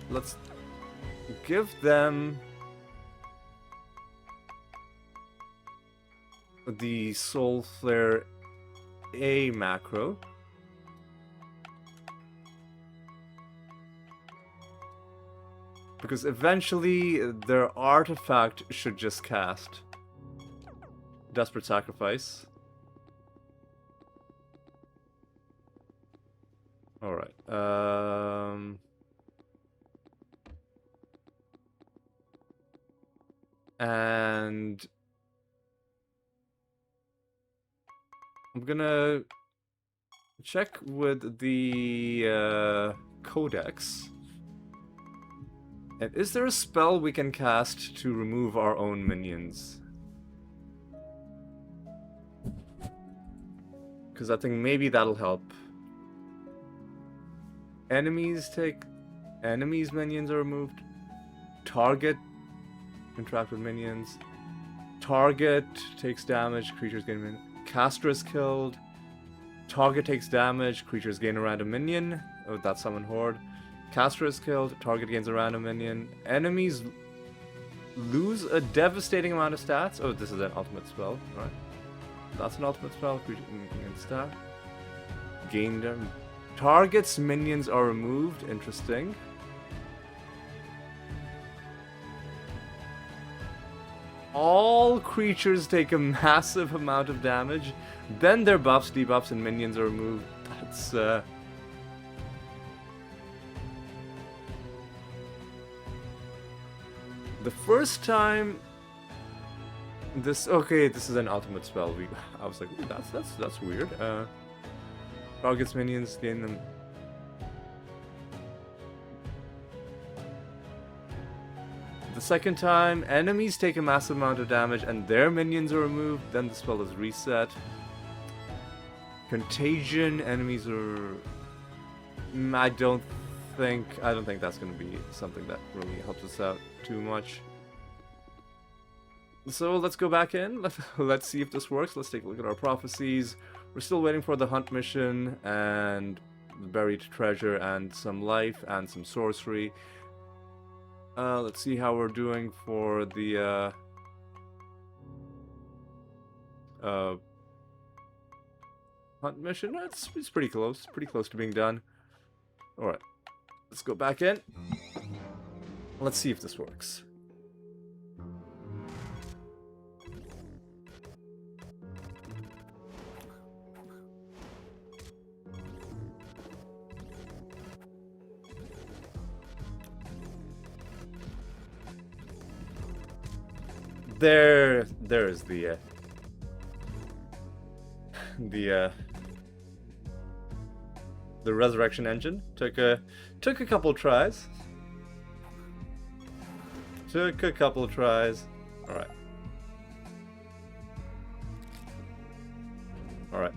Let's give them the Soul Flare A macro. Because eventually their artifact should just cast. Desperate Sacrifice. Alright. And I'm gonna check with the Codex. And is there a spell we can cast to remove our own minions? Because I think maybe that'll help. Enemies minions are removed. Target interact with minions. Target takes damage, creatures gain minion. Caster is killed. Target takes damage, creatures gain a random minion. Oh, that's Summon Horde. Caster is killed, target gains a random minion. Enemies lose a devastating amount of stats. Oh, this is an ultimate spell, right? That's an ultimate spell. Creature gains stat. Gain them. Target's minions are removed. Interesting. All creatures take a massive amount of damage. Then their buffs, debuffs, and minions are removed. That's the first time this is an ultimate spell. I was like, ooh, that's weird. Target's minions gain them. The second time, enemies take a massive amount of damage and their minions are removed. Then the spell is reset. Contagion, enemies are. I don't think that's going to be something that really helps us out too much. So let's go back in. Let's see if this works. Let's take a look at our prophecies. We're still waiting for the hunt mission and the buried treasure and some life and some sorcery. Let's see how we're doing for the hunt mission. It's pretty close. Pretty close to being done. Alright. Let's go back in. Let's see if this works. There's the resurrection engine. Took a couple tries. Alright. Alright.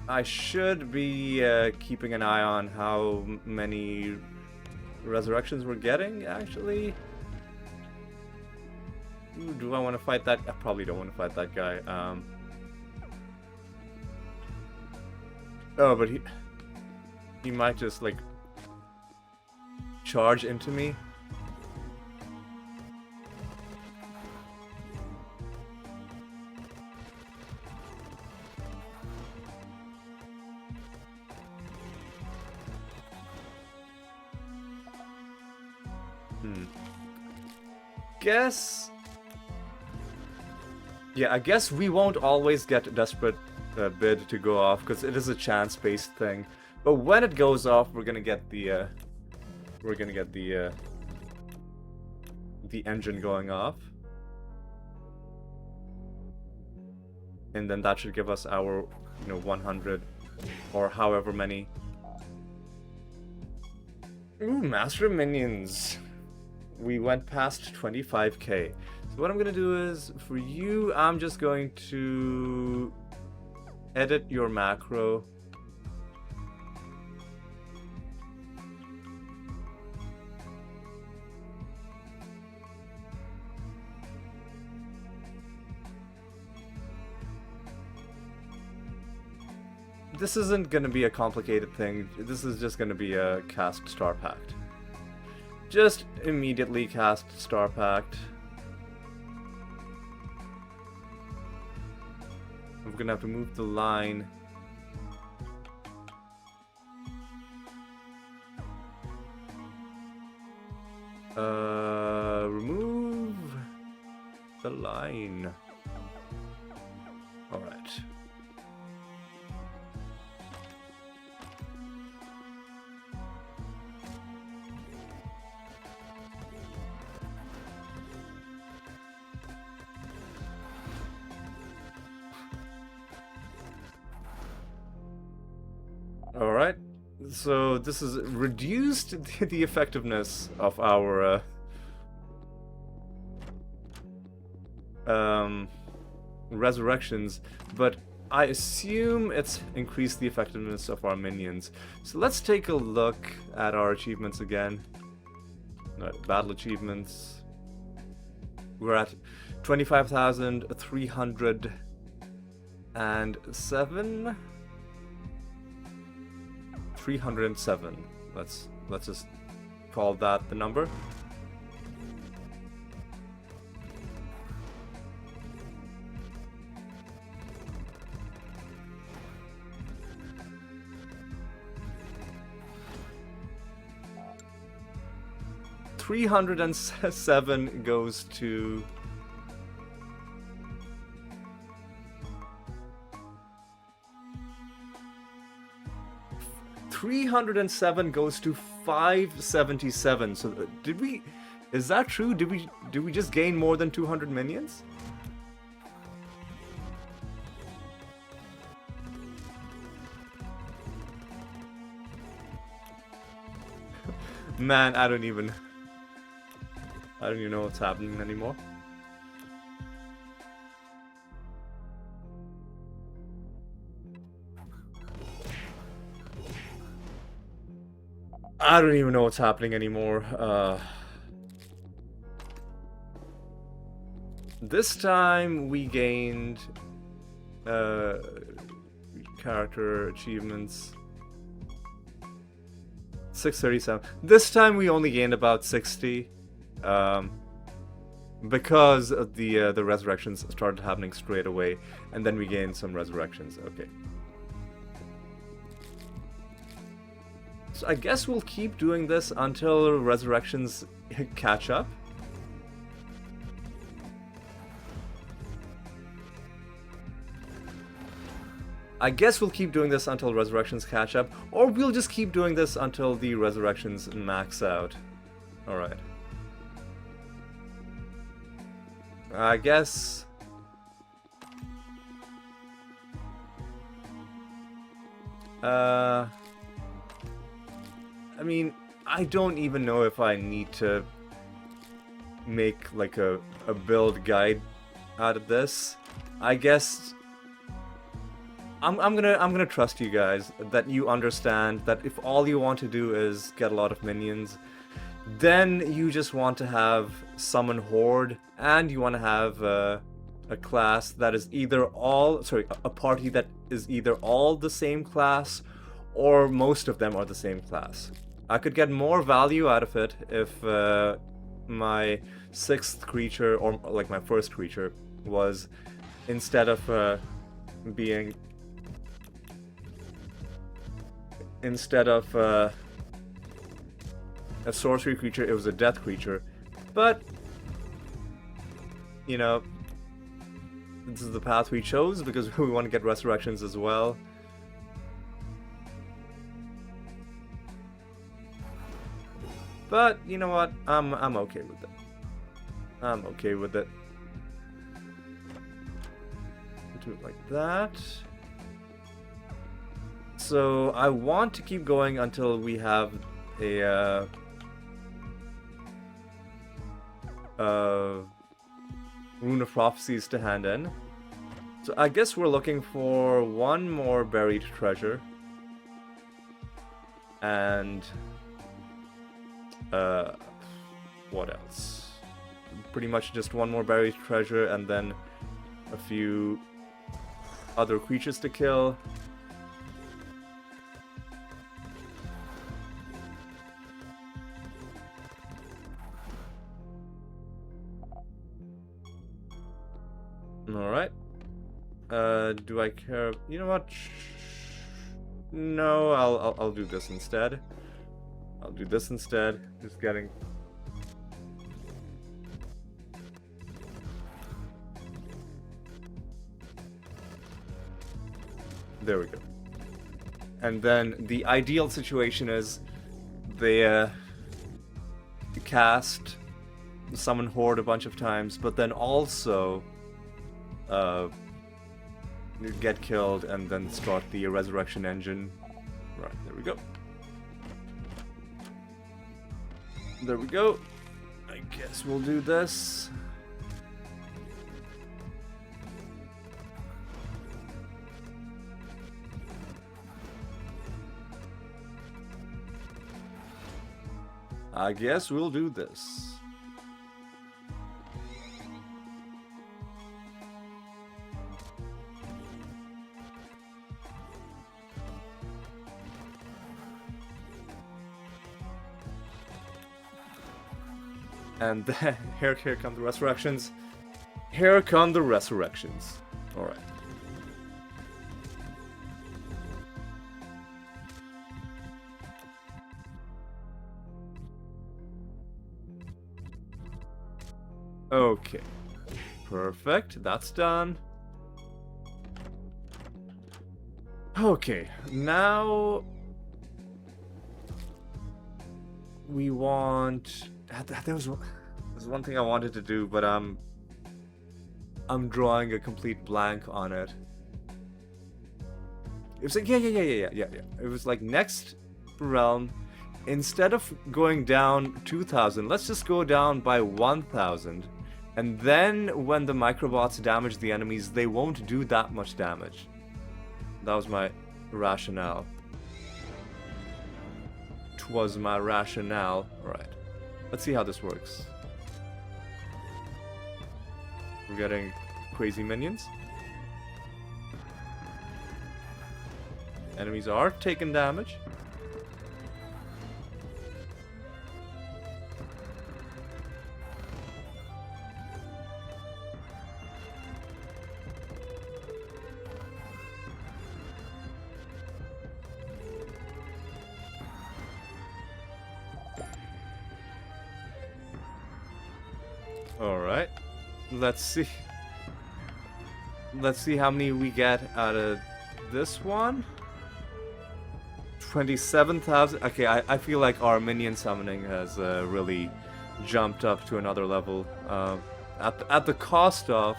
I should be keeping an eye on how many resurrections we're getting, actually. Ooh, do I want to fight that? I probably don't want to fight that guy. Oh, but he might just, like, charge into me. Guess... Yeah, I guess we won't always get Desperate bid to go off because it is a chance-based thing. But when it goes off, we're gonna get the engine going off, and then that should give us our 100 or however many. Ooh, Master of Minions. We went past 25k. So what I'm gonna do is, for you, I'm just going to edit your macro. This isn't gonna be a complicated thing. This is just gonna be a cast Star Pact. Just immediately cast Star Pact. I'm gonna have to move the line. Remove the line. All right. Alright, so this has reduced the effectiveness of our resurrections, but I assume it's increased the effectiveness of our minions. So let's take a look at our achievements again. Battle achievements. We're at 25,307. 307. Let's just call that the number. $307 goes to 307 goes to 577. So did we? Is that true? Did we just gain more than 200 minions? Man, I don't even know what's happening anymore. I don't even know what's happening anymore. This time we gained character achievements 637. This time we only gained about 60 because of the resurrections started happening straight away, and then we gained some resurrections. Okay. So I guess we'll keep doing this until resurrections catch up. I guess we'll keep doing this until resurrections catch up, or we'll just keep doing this until the resurrections max out. Alright. I guess... I mean, I don't even know if I need to make like a build guide out of this. I guess I'm gonna trust you guys that you understand that if all you want to do is get a lot of minions, then you just want to have summon horde, and you want to have a class that is either a party that is either all the same class or most of them are the same class. I could get more value out of it if my 6th creature, or like my first creature, was instead of being a sorcery creature, it was a death creature. But you know, this is the path we chose because we want to get resurrections as well. But you know what? I'm okay with it. I'm okay with it. Do it like that. So I want to keep going until we have a Rune of Prophecies to hand in. So I guess we're looking for one more buried treasure. And what else? Pretty much just one more buried treasure and then a few other creatures to kill. Alright. Do I care? You know what? No, I'll do this instead. I'll do this instead. Just getting... There we go. And then the ideal situation is they cast Summon Horde a bunch of times, but then also get killed and then start the resurrection engine. Right, there we go. There we go. I guess we'll do this. I guess we'll do this. And then, here come the resurrections. Here come the resurrections. Alright. Okay. Perfect. That's done. Okay. Now... we want... There was one thing I wanted to do, but I'm drawing a complete blank on it. It was like, yeah. It was like next realm, instead of going down 2,000, let's just go down by 1,000. And then when the microbots damage the enemies, they won't do that much damage. That was my rationale. 'Twas my rationale. Alright. Let's see how this works. We're getting crazy minions. Enemies are taking damage. Alright. Let's see. Let's see how many we get out of this one. 27,000. Okay, I feel like our minion summoning has really jumped up to another level. At the cost of...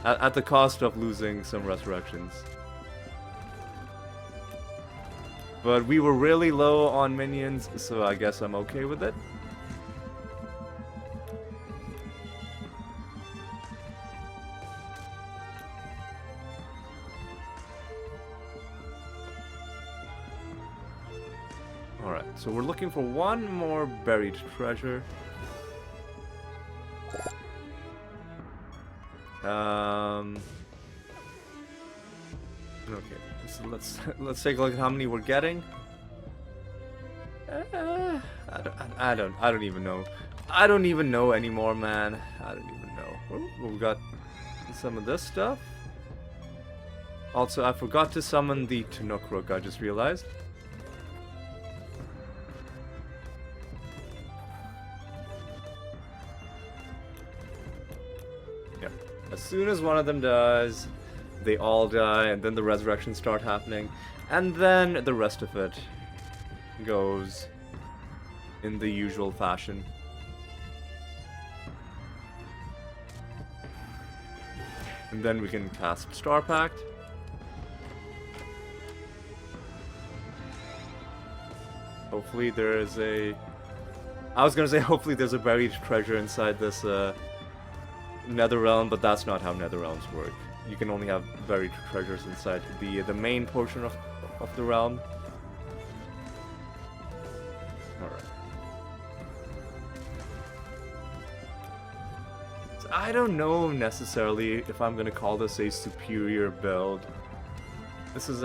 At the cost of losing some resurrections. But we were really low on minions, so I guess I'm okay with it. Alright, so we're looking for one more buried treasure. Okay, so let's take a look at how many we're getting. I don't even know. I don't even know anymore, man. I don't even know. Oh, we got some of this stuff. Also, I forgot to summon the Tanokruk, I just realized. Yeah. As soon as one of them dies, they all die, and then the resurrections start happening. And then the rest of it goes in the usual fashion. And then we can cast Star Pact. Hopefully there is a... I was gonna say hopefully there's a buried treasure inside this Nether Realm, but that's not how Nether Realms work. You can only have buried treasures inside the main portion of the realm. Alright. So I don't know necessarily if I'm gonna call this a superior build. This is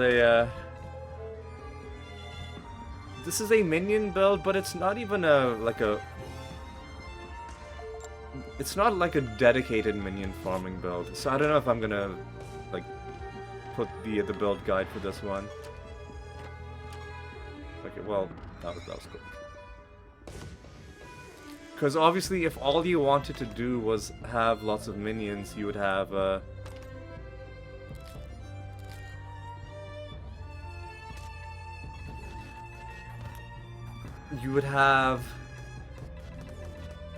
a minion build, but it's not even it's not like a dedicated minion farming build. So I don't know if I'm gonna like put the build guide for this one. Okay, well, that was cool. Because obviously, if all you wanted to do was have lots of minions, you would have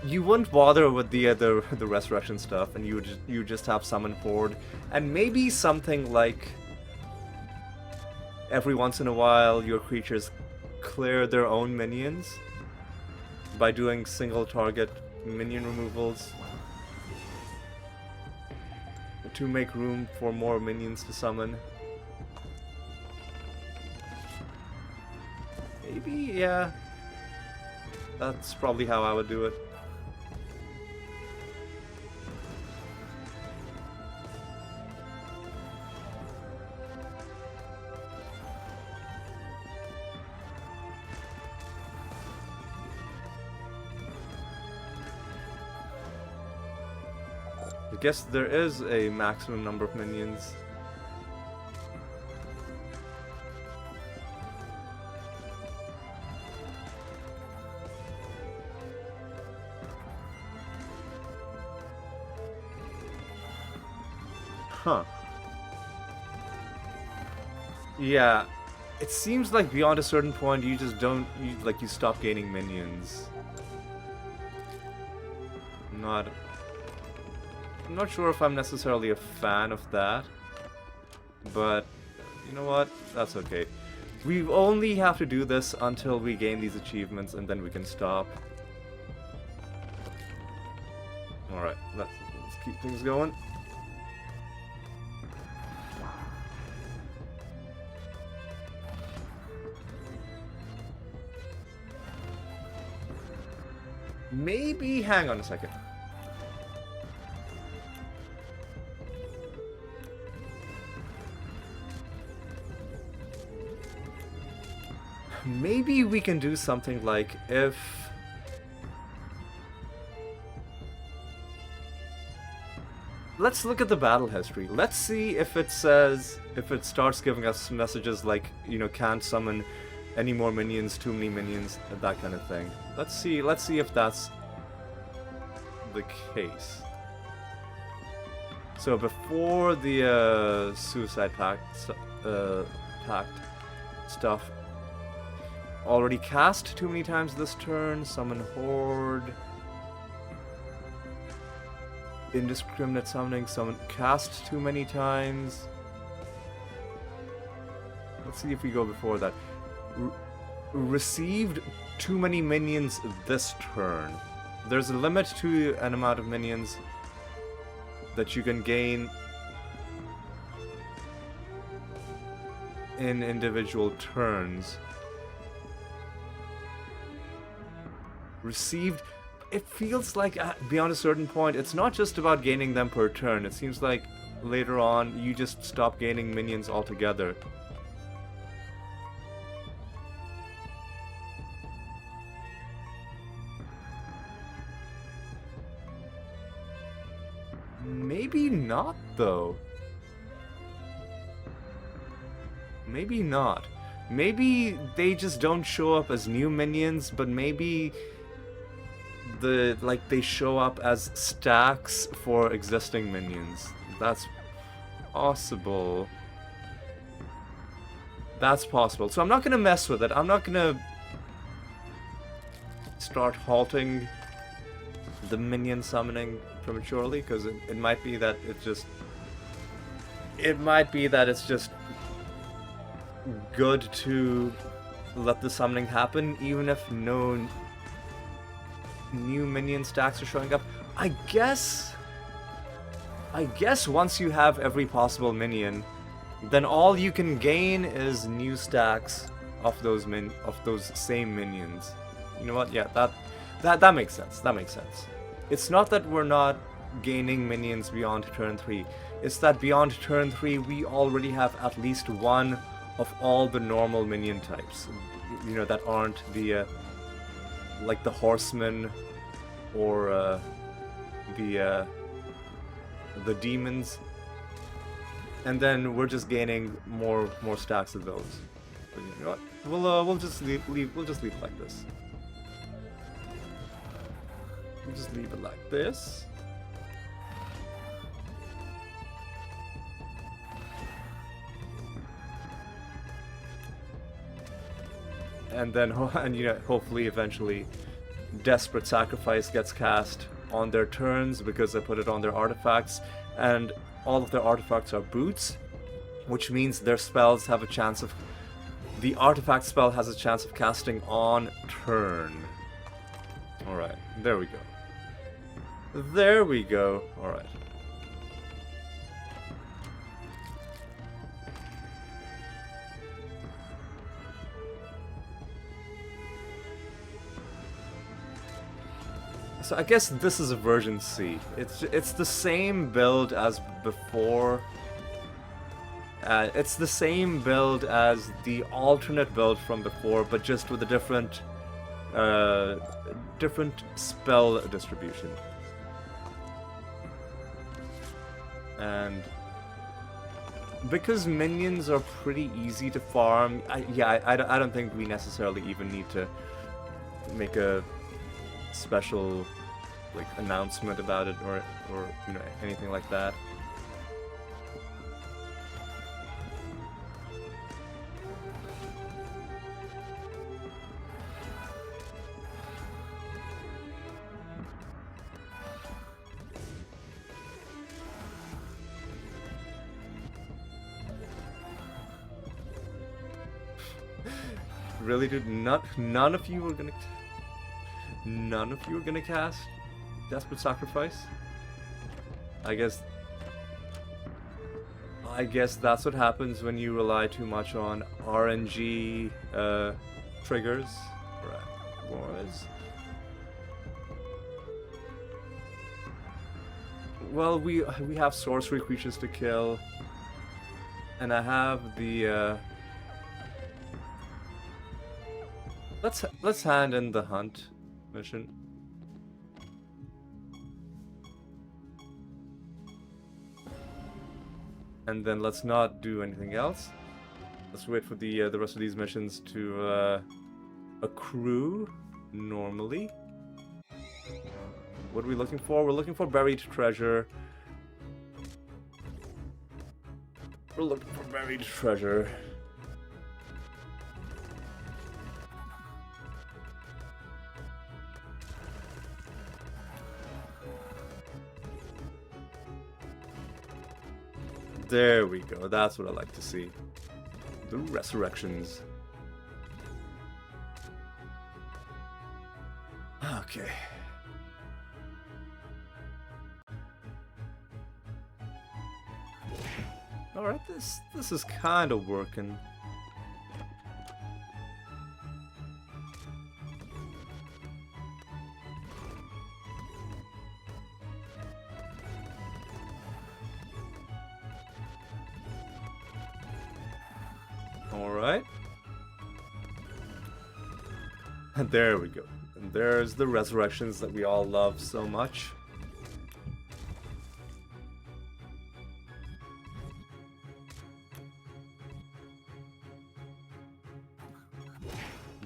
you wouldn't bother with the resurrection stuff, and you just have summon horde, and maybe something like every once in a while your creatures clear their own minions by doing single target minion removals to make room for more minions to summon. Maybe, yeah. That's probably how I would do it. I guess there is a maximum number of minions. Huh. Yeah, it seems like beyond a certain point you just don't, you stop gaining minions. I'm not sure if I'm necessarily a fan of that, but you know what? That's okay. We only have to do this until we gain these achievements, and then we can stop. Alright, let's keep things going. Maybe, hang on a second. Maybe we can do something like if... Let's look at the battle history. Let's see if it says, if it starts giving us messages like, you know, can't summon any more minions, too many minions, that kind of thing. Let's see if that's the case. So before the Suicide Pact stuff, already cast too many times this turn, summon Horde, indiscriminate summoning, cast too many times. Let's see if we go before that. Received too many minions this turn. There's a limit to an amount of minions that you can gain in individual turns. Received, it feels like beyond a certain point, it's not just about gaining them per turn. It seems like later on you just stop gaining minions altogether. Maybe not, though. maybe not. Maybe they just don't show up as new minions, but maybe they show up as stacks for existing minions. That's possible. That's possible. So I'm not gonna mess with it. I'm not gonna start halting the minion summoning prematurely, because it might be that it's just good to let the summoning happen, even if no new minion stacks are showing up. I guess once you have every possible minion, then all you can gain is new stacks of those same minions. You know what? Yeah, that makes sense. That makes sense. It's not that we're not gaining minions beyond turn 3. It's that beyond turn 3 we already have at least one of all the normal minion types. You know, that aren't the like the horsemen or the demons. And then we're just gaining more stacks of those. But you know what? We'll just leave it like this. We'll just leave it like this. And then, hopefully, eventually, Desperate Sacrifice gets cast on their turns because I put it on their artifacts, and all of their artifacts are boots, which means their spells have a chance of... The artifact spell has a chance of casting on turn. Alright, there we go. There we go. Alright. So I guess this is a version C. It's the same build as before. It's the same build as the alternate build from before, but just with a different spell distribution. And because minions are pretty easy to farm, I don't think we necessarily even need to make a special announcement about it or anything like that. Really, dude? None of you are gonna cast Desperate Sacrifice? I guess that's what happens when you rely too much on RNG triggers. Right, boys. Well, we have sorcery creatures to kill, and I have the let's hand in the hunt mission. And then let's not do anything else. Let's wait for the rest of these missions to accrue normally. What are we looking for? We're looking for buried treasure. We're looking for buried treasure. There we go. That's what I like to see. The resurrections. Okay. Alright, this is kind of working. Alright. And there we go. And there's the resurrections that we all love so much.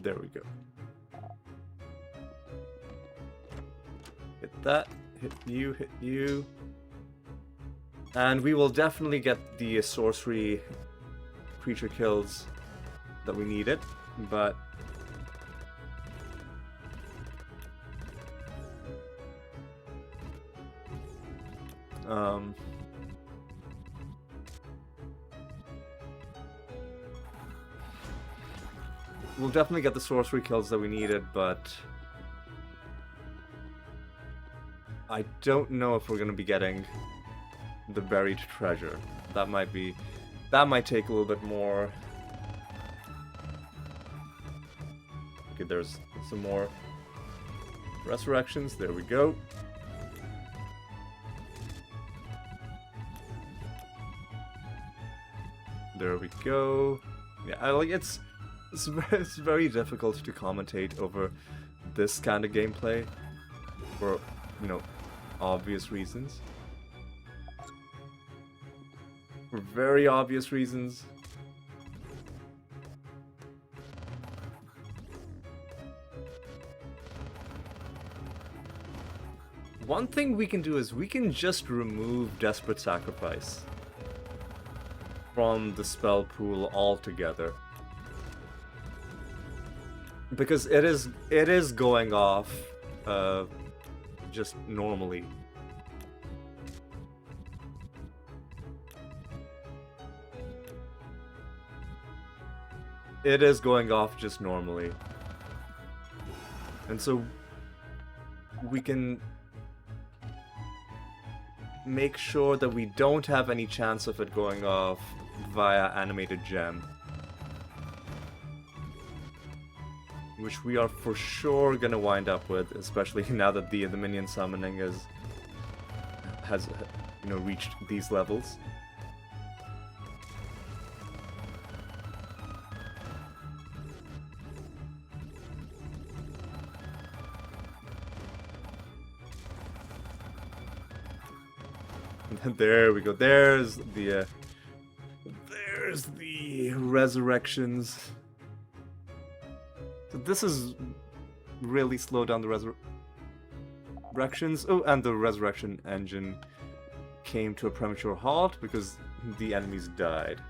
There we go. Hit that. Hit you. Hit you. And we will definitely get the sorcery creature kills that we needed, but we'll definitely get the sorcery kills that we needed, but I don't know if we're going to be getting the buried treasure. That might take a little bit more. Okay, there's some more resurrections. There we go. There we go. Yeah, it's very difficult to commentate over this kind of gameplay for, you know, obvious reasons. For very obvious reasons. One thing we can do is we can just remove Desperate Sacrifice from the spell pool altogether. Because it is going off just normally. It is going off just normally. And so we can make sure that we don't have any chance of it going off via animated gem. Which we are for sure gonna wind up with, especially now that the minion summoning has you know, reached these levels. There we go. There's the resurrections. So this is really slow down the resurrections. Oh, and the resurrection engine came to a premature halt because the enemies died.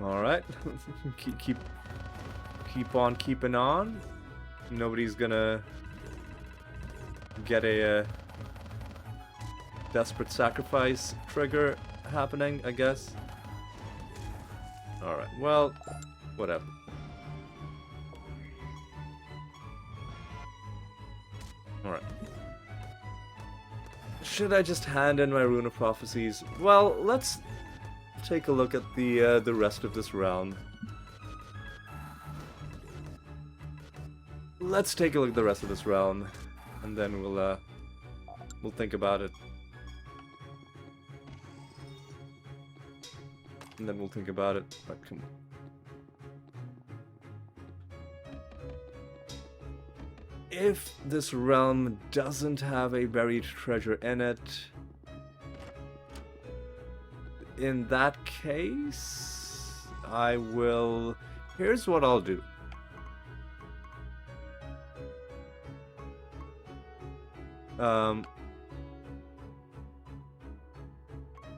Alright, keep on keeping on. Nobody's gonna get a Desperate Sacrifice trigger happening, I guess. Alright, well, whatever. Alright. Should I just hand in my Rune of Prophecies? Well, let's take a look at the rest of this round. Let's take a look at the rest of this round, and then we'll think about it. And then we'll think about it. But come on. If this realm doesn't have a buried treasure in it, in that case, I will... Here's what I'll do.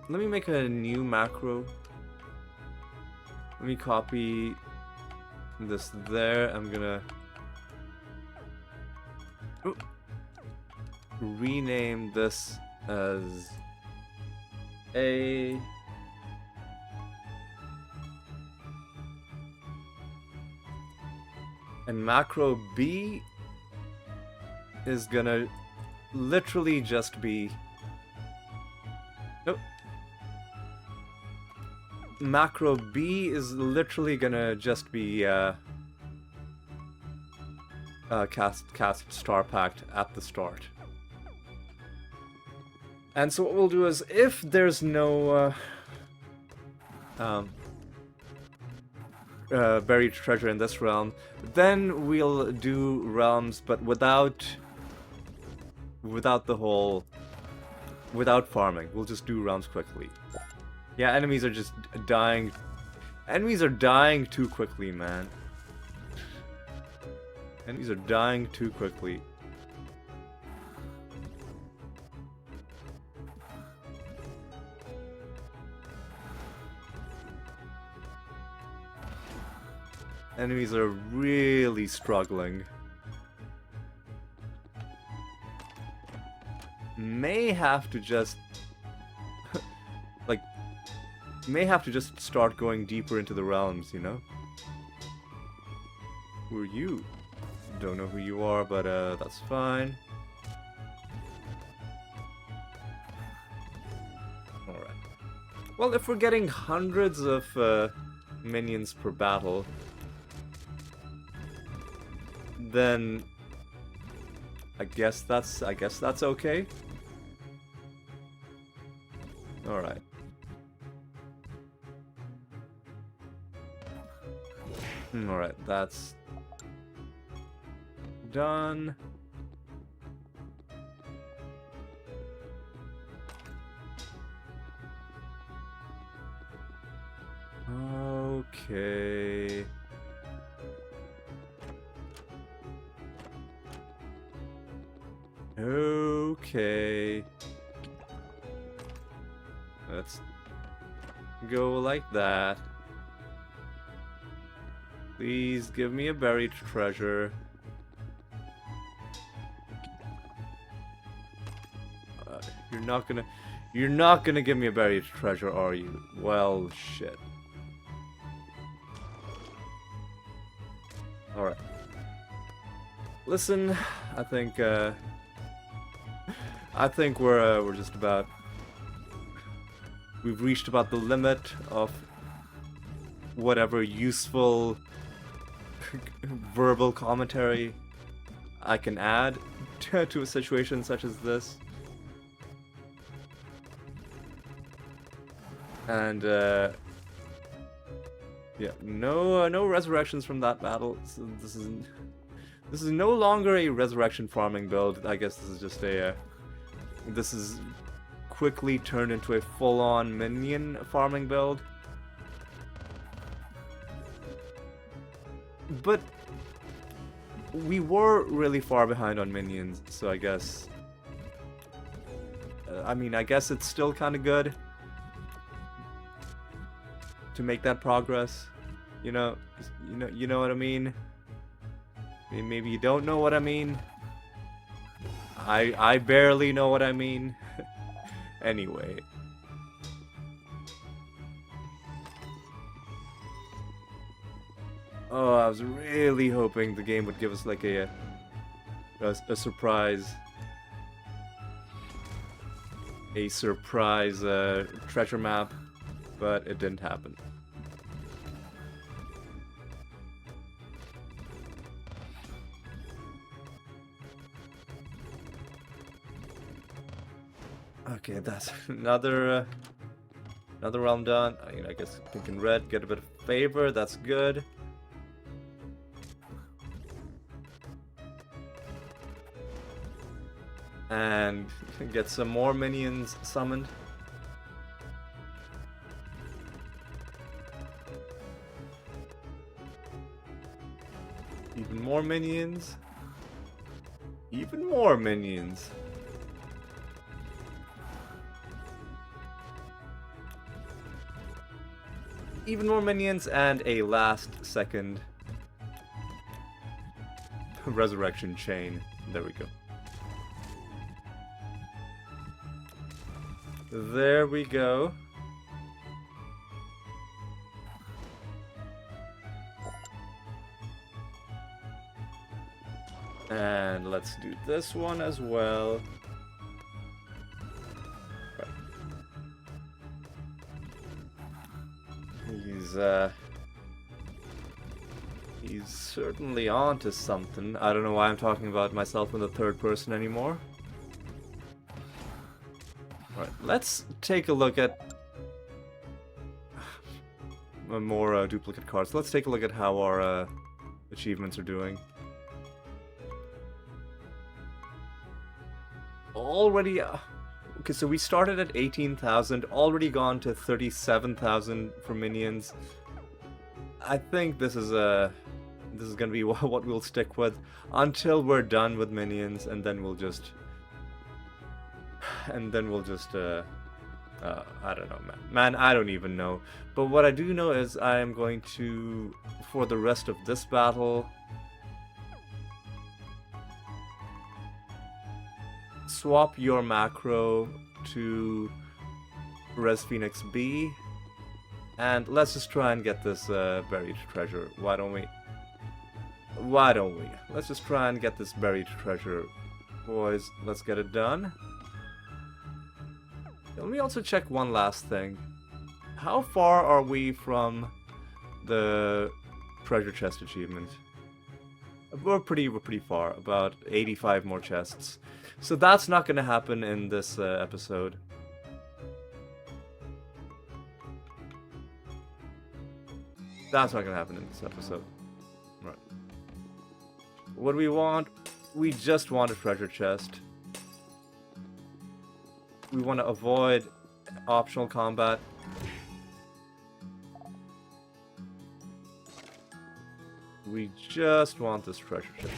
Let me make a new macro. Let me copy this there. I'm gonna rename this as A. And macro B is gonna literally just be... Nope. Macro B is literally gonna just be cast Star Pact at the start. And so what we'll do is, if there's no buried treasure in this realm. Then we'll do realms, but without the whole, without farming. We'll just do realms quickly. Yeah, enemies are just dying. Enemies are dying too quickly, man. Enemies are dying too quickly. Enemies are really struggling. May have to just like may have to just start going deeper into the realms, you know? Who are you? Don't know who you are, but that's fine. Alright. Well, if we're getting hundreds of minions per battle, then I guess that's okay. Alright. Alright, that's done. Okay. Okay. Let's go like that. Please give me a buried treasure. You're not gonna give me a buried treasure, are you? Well, shit. Alright. Listen, I think we're just about... We've reached about the limit of whatever useful verbal commentary I can add to a situation such as this. And yeah, no resurrections from that battle. So this is no longer a resurrection farming build. I guess this is just a this is quickly turned into a full-on minion farming build. But we were really far behind on minions, so I guess I mean, I guess it's still kind of good to make that progress. You know what I mean? Maybe you don't know what I mean. I barely know what I mean. Anyway. Oh, I was really hoping the game would give us like a surprise. A surprise treasure map, but it didn't happen. Okay, that's another realm done. I mean, I guess pink and red get a bit of favor. That's good. And get some more minions summoned. Even more minions. Even more minions. Even more minions and a last second resurrection chain. There we go. There we go. And let's do this one as well. He's certainly onto something. I don't know why I'm talking about myself in the third person anymore. Alright, let's take a look at... more duplicate cards. Let's take a look at how our achievements are doing. Already, okay, so we started at 18,000, already gone to 37,000 for minions. I think this is gonna be what we'll stick with until we're done with minions, and then we'll just, I don't know, man, I don't even know. But what I do know is I am going to, for the rest of this battle, swap your macro to Res Phoenix B, and let's just try and get this buried treasure. Why don't we? Let's just try and get this buried treasure, boys. Let's get it done. Let me also check one last thing. How far are we from the treasure chest achievement? We're pretty far, about 85 more chests. So that's not going to happen in this episode. That's not going to happen in this episode. Right. What do we want? We just want a treasure chest. We want to avoid optional combat. We just want this treasure chest.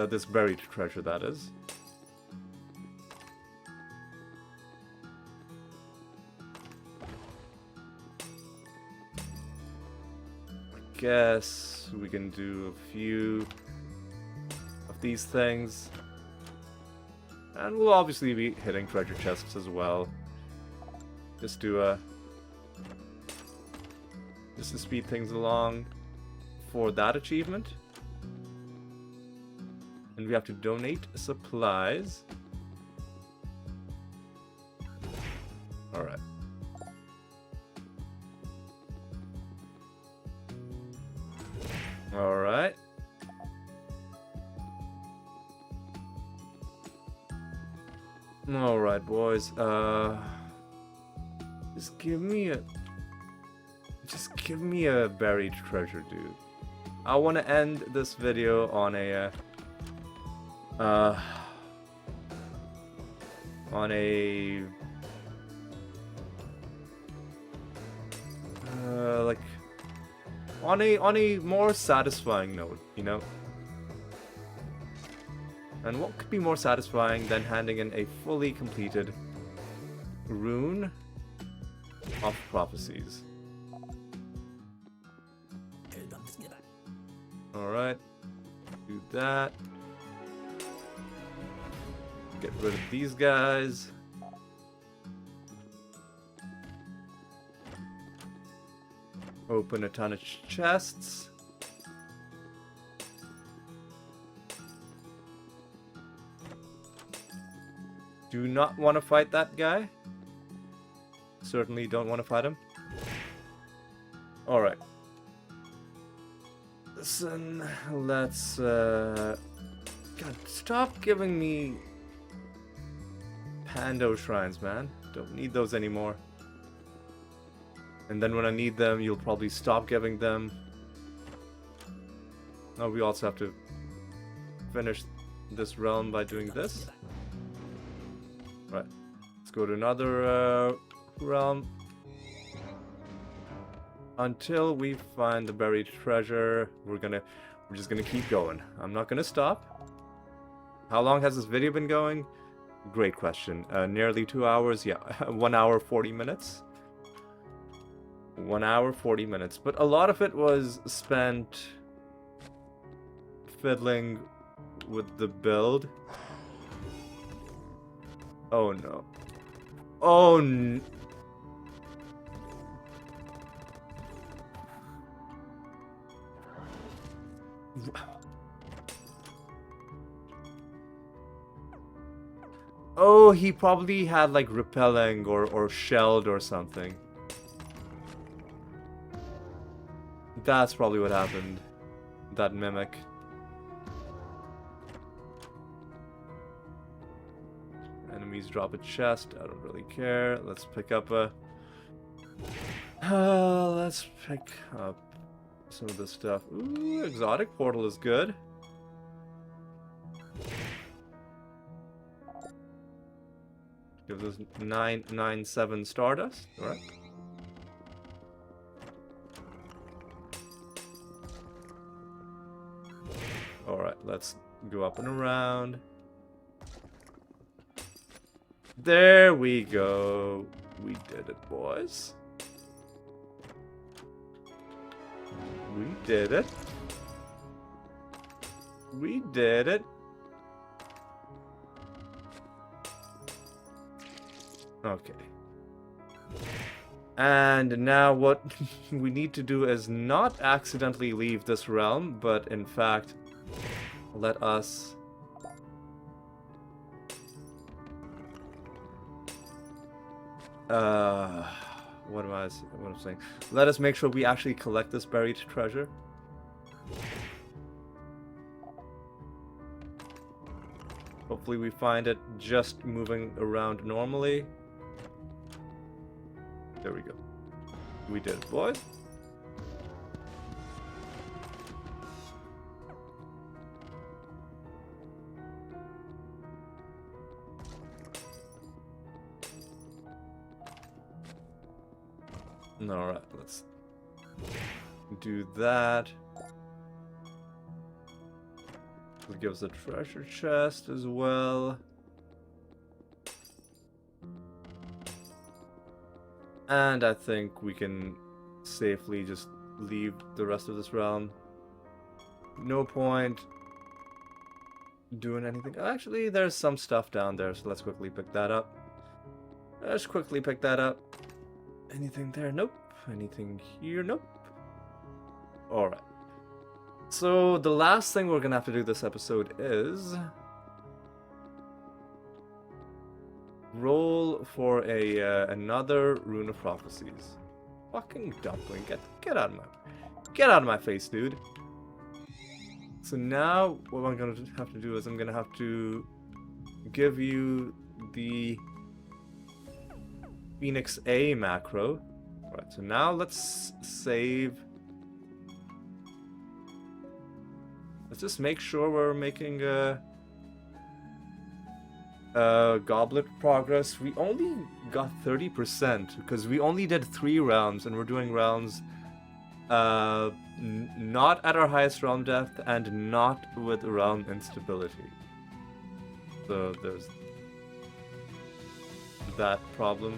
This buried treasure, that is. I guess we can do a few of these things. And we'll obviously be hitting treasure chests as well. Just to speed things along for that achievement. And we have to donate supplies. Alright. Alright. Alright, boys. Just give me a buried treasure, dude. I want to end this video on a on a more satisfying note, you know? And what could be more satisfying than handing in a fully completed rune of prophecies? Alright, do that. Get rid of these guys. Open a ton of chests. Do not want to fight that guy. Certainly don't want to fight him. Alright. Listen, let's God, stop giving me Pando shrines, man. Don't need those anymore. And then when I need them, you'll probably stop giving them. Oh, we also have to finish this realm by doing this. Right. Let's go to another realm. Until we find the buried treasure, we're just gonna keep going. I'm not gonna stop. How long has this video been going? Great question. Nearly 2 hours. Yeah, 1 hour 40 minutes. 1 hour 40 minutes, but a lot of it was spent fiddling with the build. Oh no. Oh no. Oh, he probably had like repelling or shelled or something. That's probably what happened. That mimic. enemies drop a chest. I don't really care. Let's pick up a... let's pick up some of this stuff. Ooh, exotic portal is good. Gives us 997 stardust. Alright. Alright, let's go up and around. There we go. We did it, boys. We did it. We did it. Okay. And now what we need to do is not accidentally leave this realm, but in fact, let us... what am I saying? Let us make sure we actually collect this buried treasure. Hopefully we find it just moving around normally. There we go. We did it, boys. Alright, let's do that. It gives a treasure chest as well. And I think we can safely just leave the rest of this realm. No point doing anything. Actually, there's some stuff down there, so let's quickly pick that up. Let's quickly pick that up. Anything there? Nope. Anything here? Nope. Alright. So, the last thing we're gonna have to do this episode is... roll for another Rune of Prophecies. Fucking dumpling. Get out of my face, dude. So now, what I'm gonna have to do is I'm gonna have to give you the Phoenix A macro. Alright, so now let's save. Let's just make sure we're making goblet progress. We only got 30% because we only did 3 rounds and we're doing rounds not at our highest realm depth and not with realm instability. So there's that problem.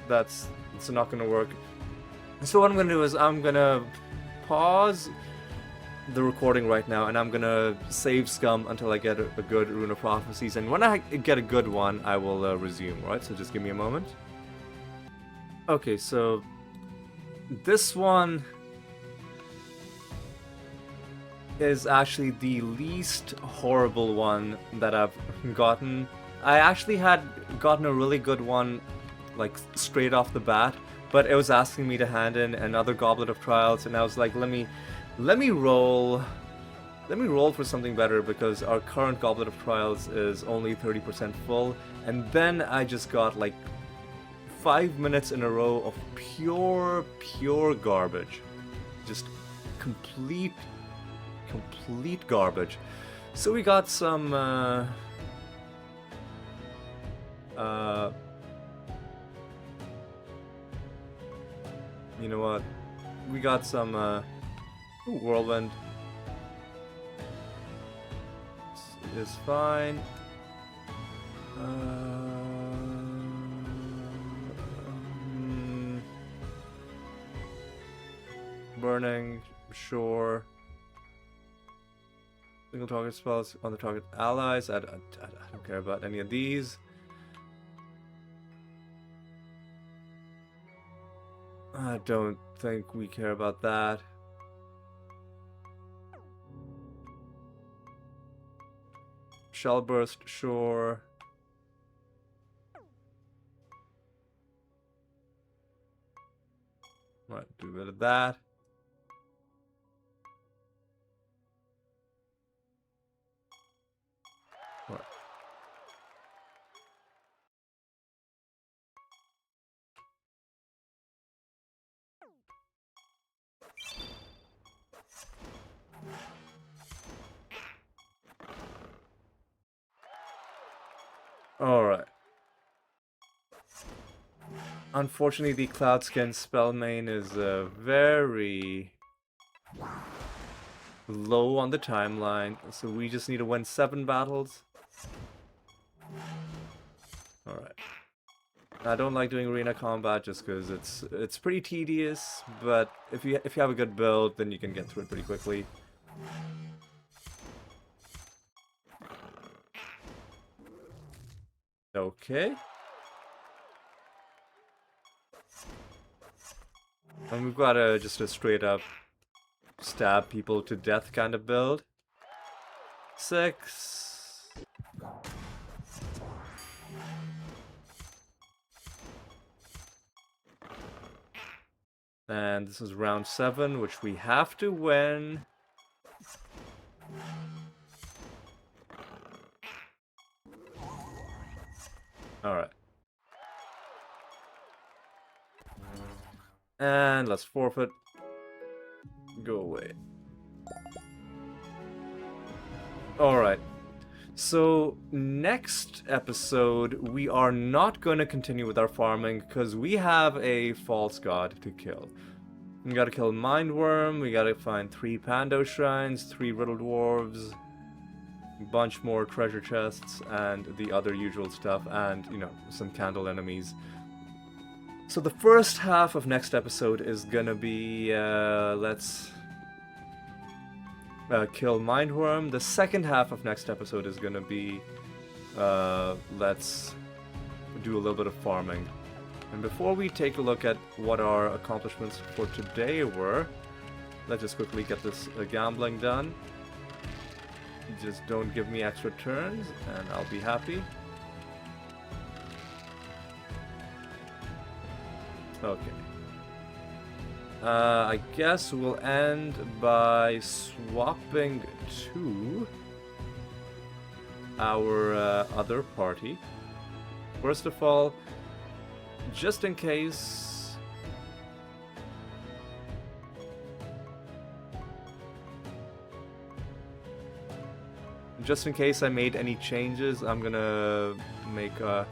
It's not gonna work. So what I'm gonna do is I'm gonna pause the recording right now and I'm gonna save scum until I get a good Rune of Prophecies, and when I get a good one I will resume, right? So just give me a moment. Okay, so this one is actually the least horrible one that I've gotten. I actually had gotten a really good one like straight off the bat, but it was asking me to hand in another Goblet of Trials, and I was like, let me roll for something better because our current Goblet of Trials is only 30% full, and then I just got like 5 minutes in a row of pure garbage, just complete garbage. So we got some you know what? We got some Whirlwind. This is fine. Burning, sure. Single target spells on the target allies. I don't care about any of these. I don't think we care about that. Shell burst, sure. Right, do a bit of that. Alright. Unfortunately, the Cloud Skin spell main is very low on the timeline, so we just need to win 7 battles. Alright. I don't like doing arena combat just because it's pretty tedious, but if you have a good build, then you can get through it pretty quickly. Okay. And we've got just a straight up stab people to death kind of build. 6. And this is round 7, which we have to win. Alright. And let's forfeit. Go away. Alright. So, next episode, we are not going to continue with our farming because we have a false god to kill. We gotta kill Mindworm, we gotta find 3 Pando Shrines, 3 Riddle Dwarves, a bunch more treasure chests, and the other usual stuff, and, you know, some candle enemies. So the first half of next episode is gonna be, let's kill Mindworm. The second half of next episode is gonna be, let's do a little bit of farming. And before we take a look at what our accomplishments for today were, let's just quickly get this gambling done. Just don't give me extra turns, and I'll be happy. Okay. I guess we'll end by swapping to our other party. First of all, just in case... Just in case I made any changes, I'm gonna make a...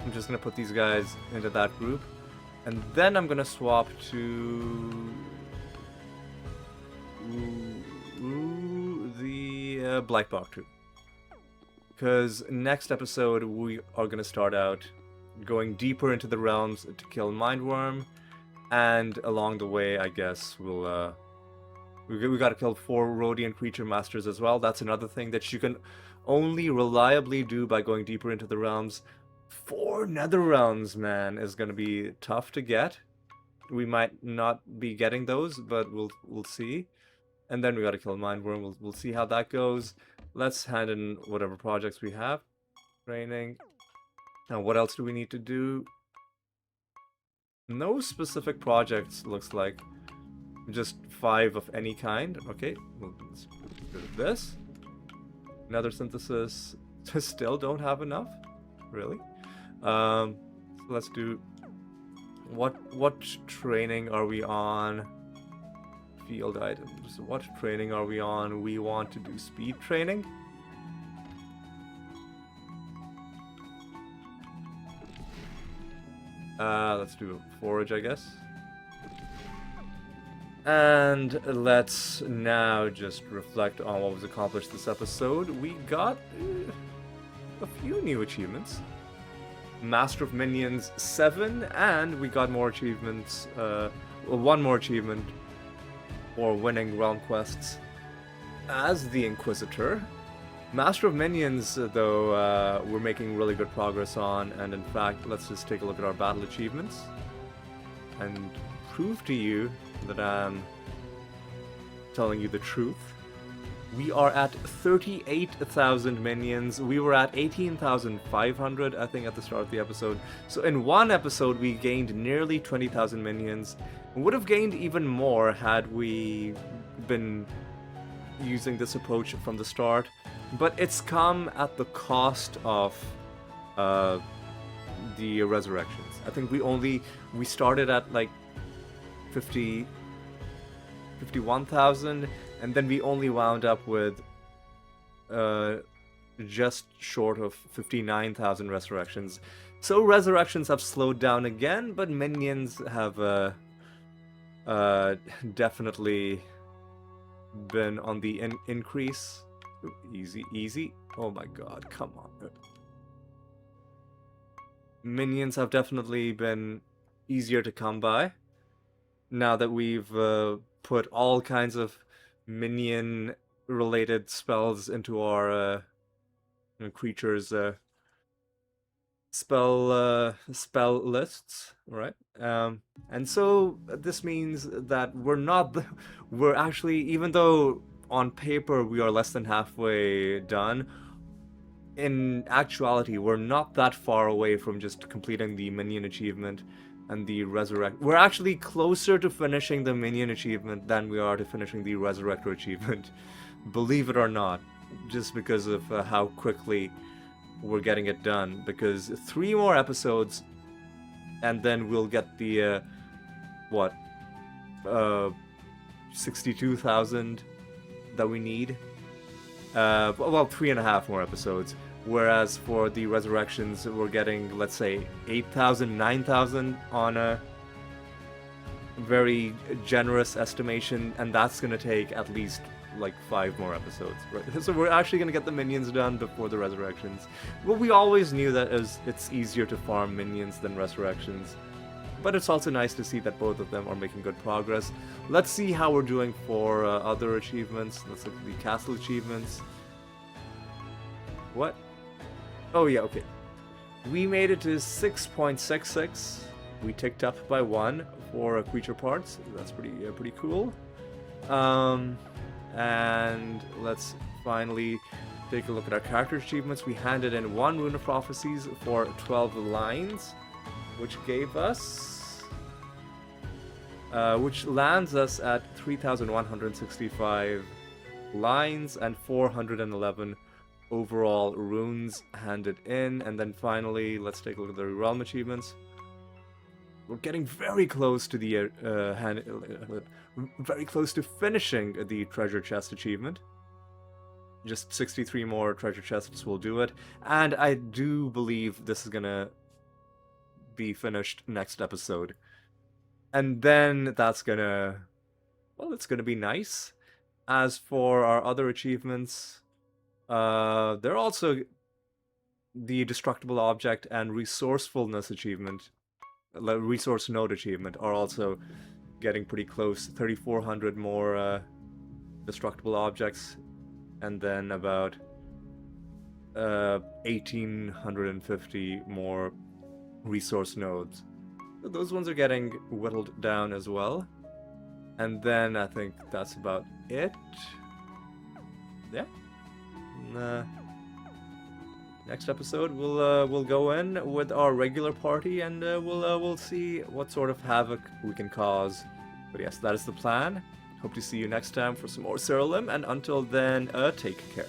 I'm just gonna put these guys into that group. And then I'm gonna swap to... the Blightbog troop. Because next episode we are going to start out going deeper into the realms to kill Mindworm, and along the way I guess we'll we got to kill 4 Rhodian creature masters as well. That's another thing that you can only reliably do by going deeper into the realms. 4 nether realms, man, is going to be tough to get. We might not be getting those, but we'll see. And then we got to kill Mindworm. We'll see how that goes. Let's hand in whatever projects we have. Training. Now, what else do we need to do? No specific projects, looks like. Just 5 of any kind. Okay, let's do this. Nether synthesis. Still don't have enough? Really? So let's do... What training are we on? Field items. What training are we on? We want to do speed training. Let's do forage, I guess. And let's now just reflect on what was accomplished this episode. We got a few new achievements. Master of Minions 7, and we got more achievements, one more achievement for winning realm quests as the Inquisitor. Master of Minions, though, we're making really good progress on, and in fact, let's just take a look at our battle achievements and prove to you that I'm telling you the truth. We are at 38,000 minions. We were at 18,500, I think, at the start of the episode. So in one episode, we gained nearly 20,000 minions. We would have gained even more had we been using this approach from the start. But it's come at the cost of the resurrections. I think we started at like 51,000, and then we only wound up with just short of 59,000 resurrections. So resurrections have slowed down again, but minions have definitely been on the increase. Ooh, easy, easy. Oh my god, come on. Minions have definitely been easier to come by. Now that we've put all kinds of minion-related spells into our creatures' spell lists, right? And so this means that we're actually, even though on paper we are less than halfway done, in actuality we're not that far away from just completing the minion achievement and the resurrect. We're actually closer to finishing the minion achievement than we are to finishing the resurrector achievement, believe it or not, just because of how quickly we're getting it done. Because 3 more episodes and then we'll get the 62,000 that we need. Well, 3.5 more episodes. Whereas for the resurrections, we're getting, let's say, 8,000, 9,000 on a very generous estimation, and that's gonna take at least like 5 more episodes, right? So we're actually gonna get the minions done before the resurrections. Well, we always knew that it's easier to farm minions than resurrections, but it's also nice to see that both of them are making good progress. Let's see how we're doing for other achievements. Let's look at the castle achievements. What? Oh yeah, okay. We made it to 6.66. We ticked up by 1 for creature parts. That's pretty cool. And let's finally take a look at our character achievements. We handed in 1 Rune of Prophecies for 12 lines, which gave us, which lands us at 3,165 lines and 411 overall runes handed in. And then finally, let's take a look at the realm achievements. We're getting very close to the very close to finishing the treasure chest achievement. Just 63 more treasure chests will do it, and I do believe this is gonna be finished next episode. And then that's gonna, well, it's gonna be nice. As for our other achievements, they're also the destructible object and resourcefulness achievement, resource node achievement, are also getting pretty close. 3,400 more destructible objects, and then about 1,850 more resource nodes. So those ones are getting whittled down as well. And then I think that's about it. Yeah. Next episode, we'll go in with our regular party, and we'll see what sort of havoc we can cause. But yes, that is the plan. Hope to see you next time for some more Siralim, and until then, take care.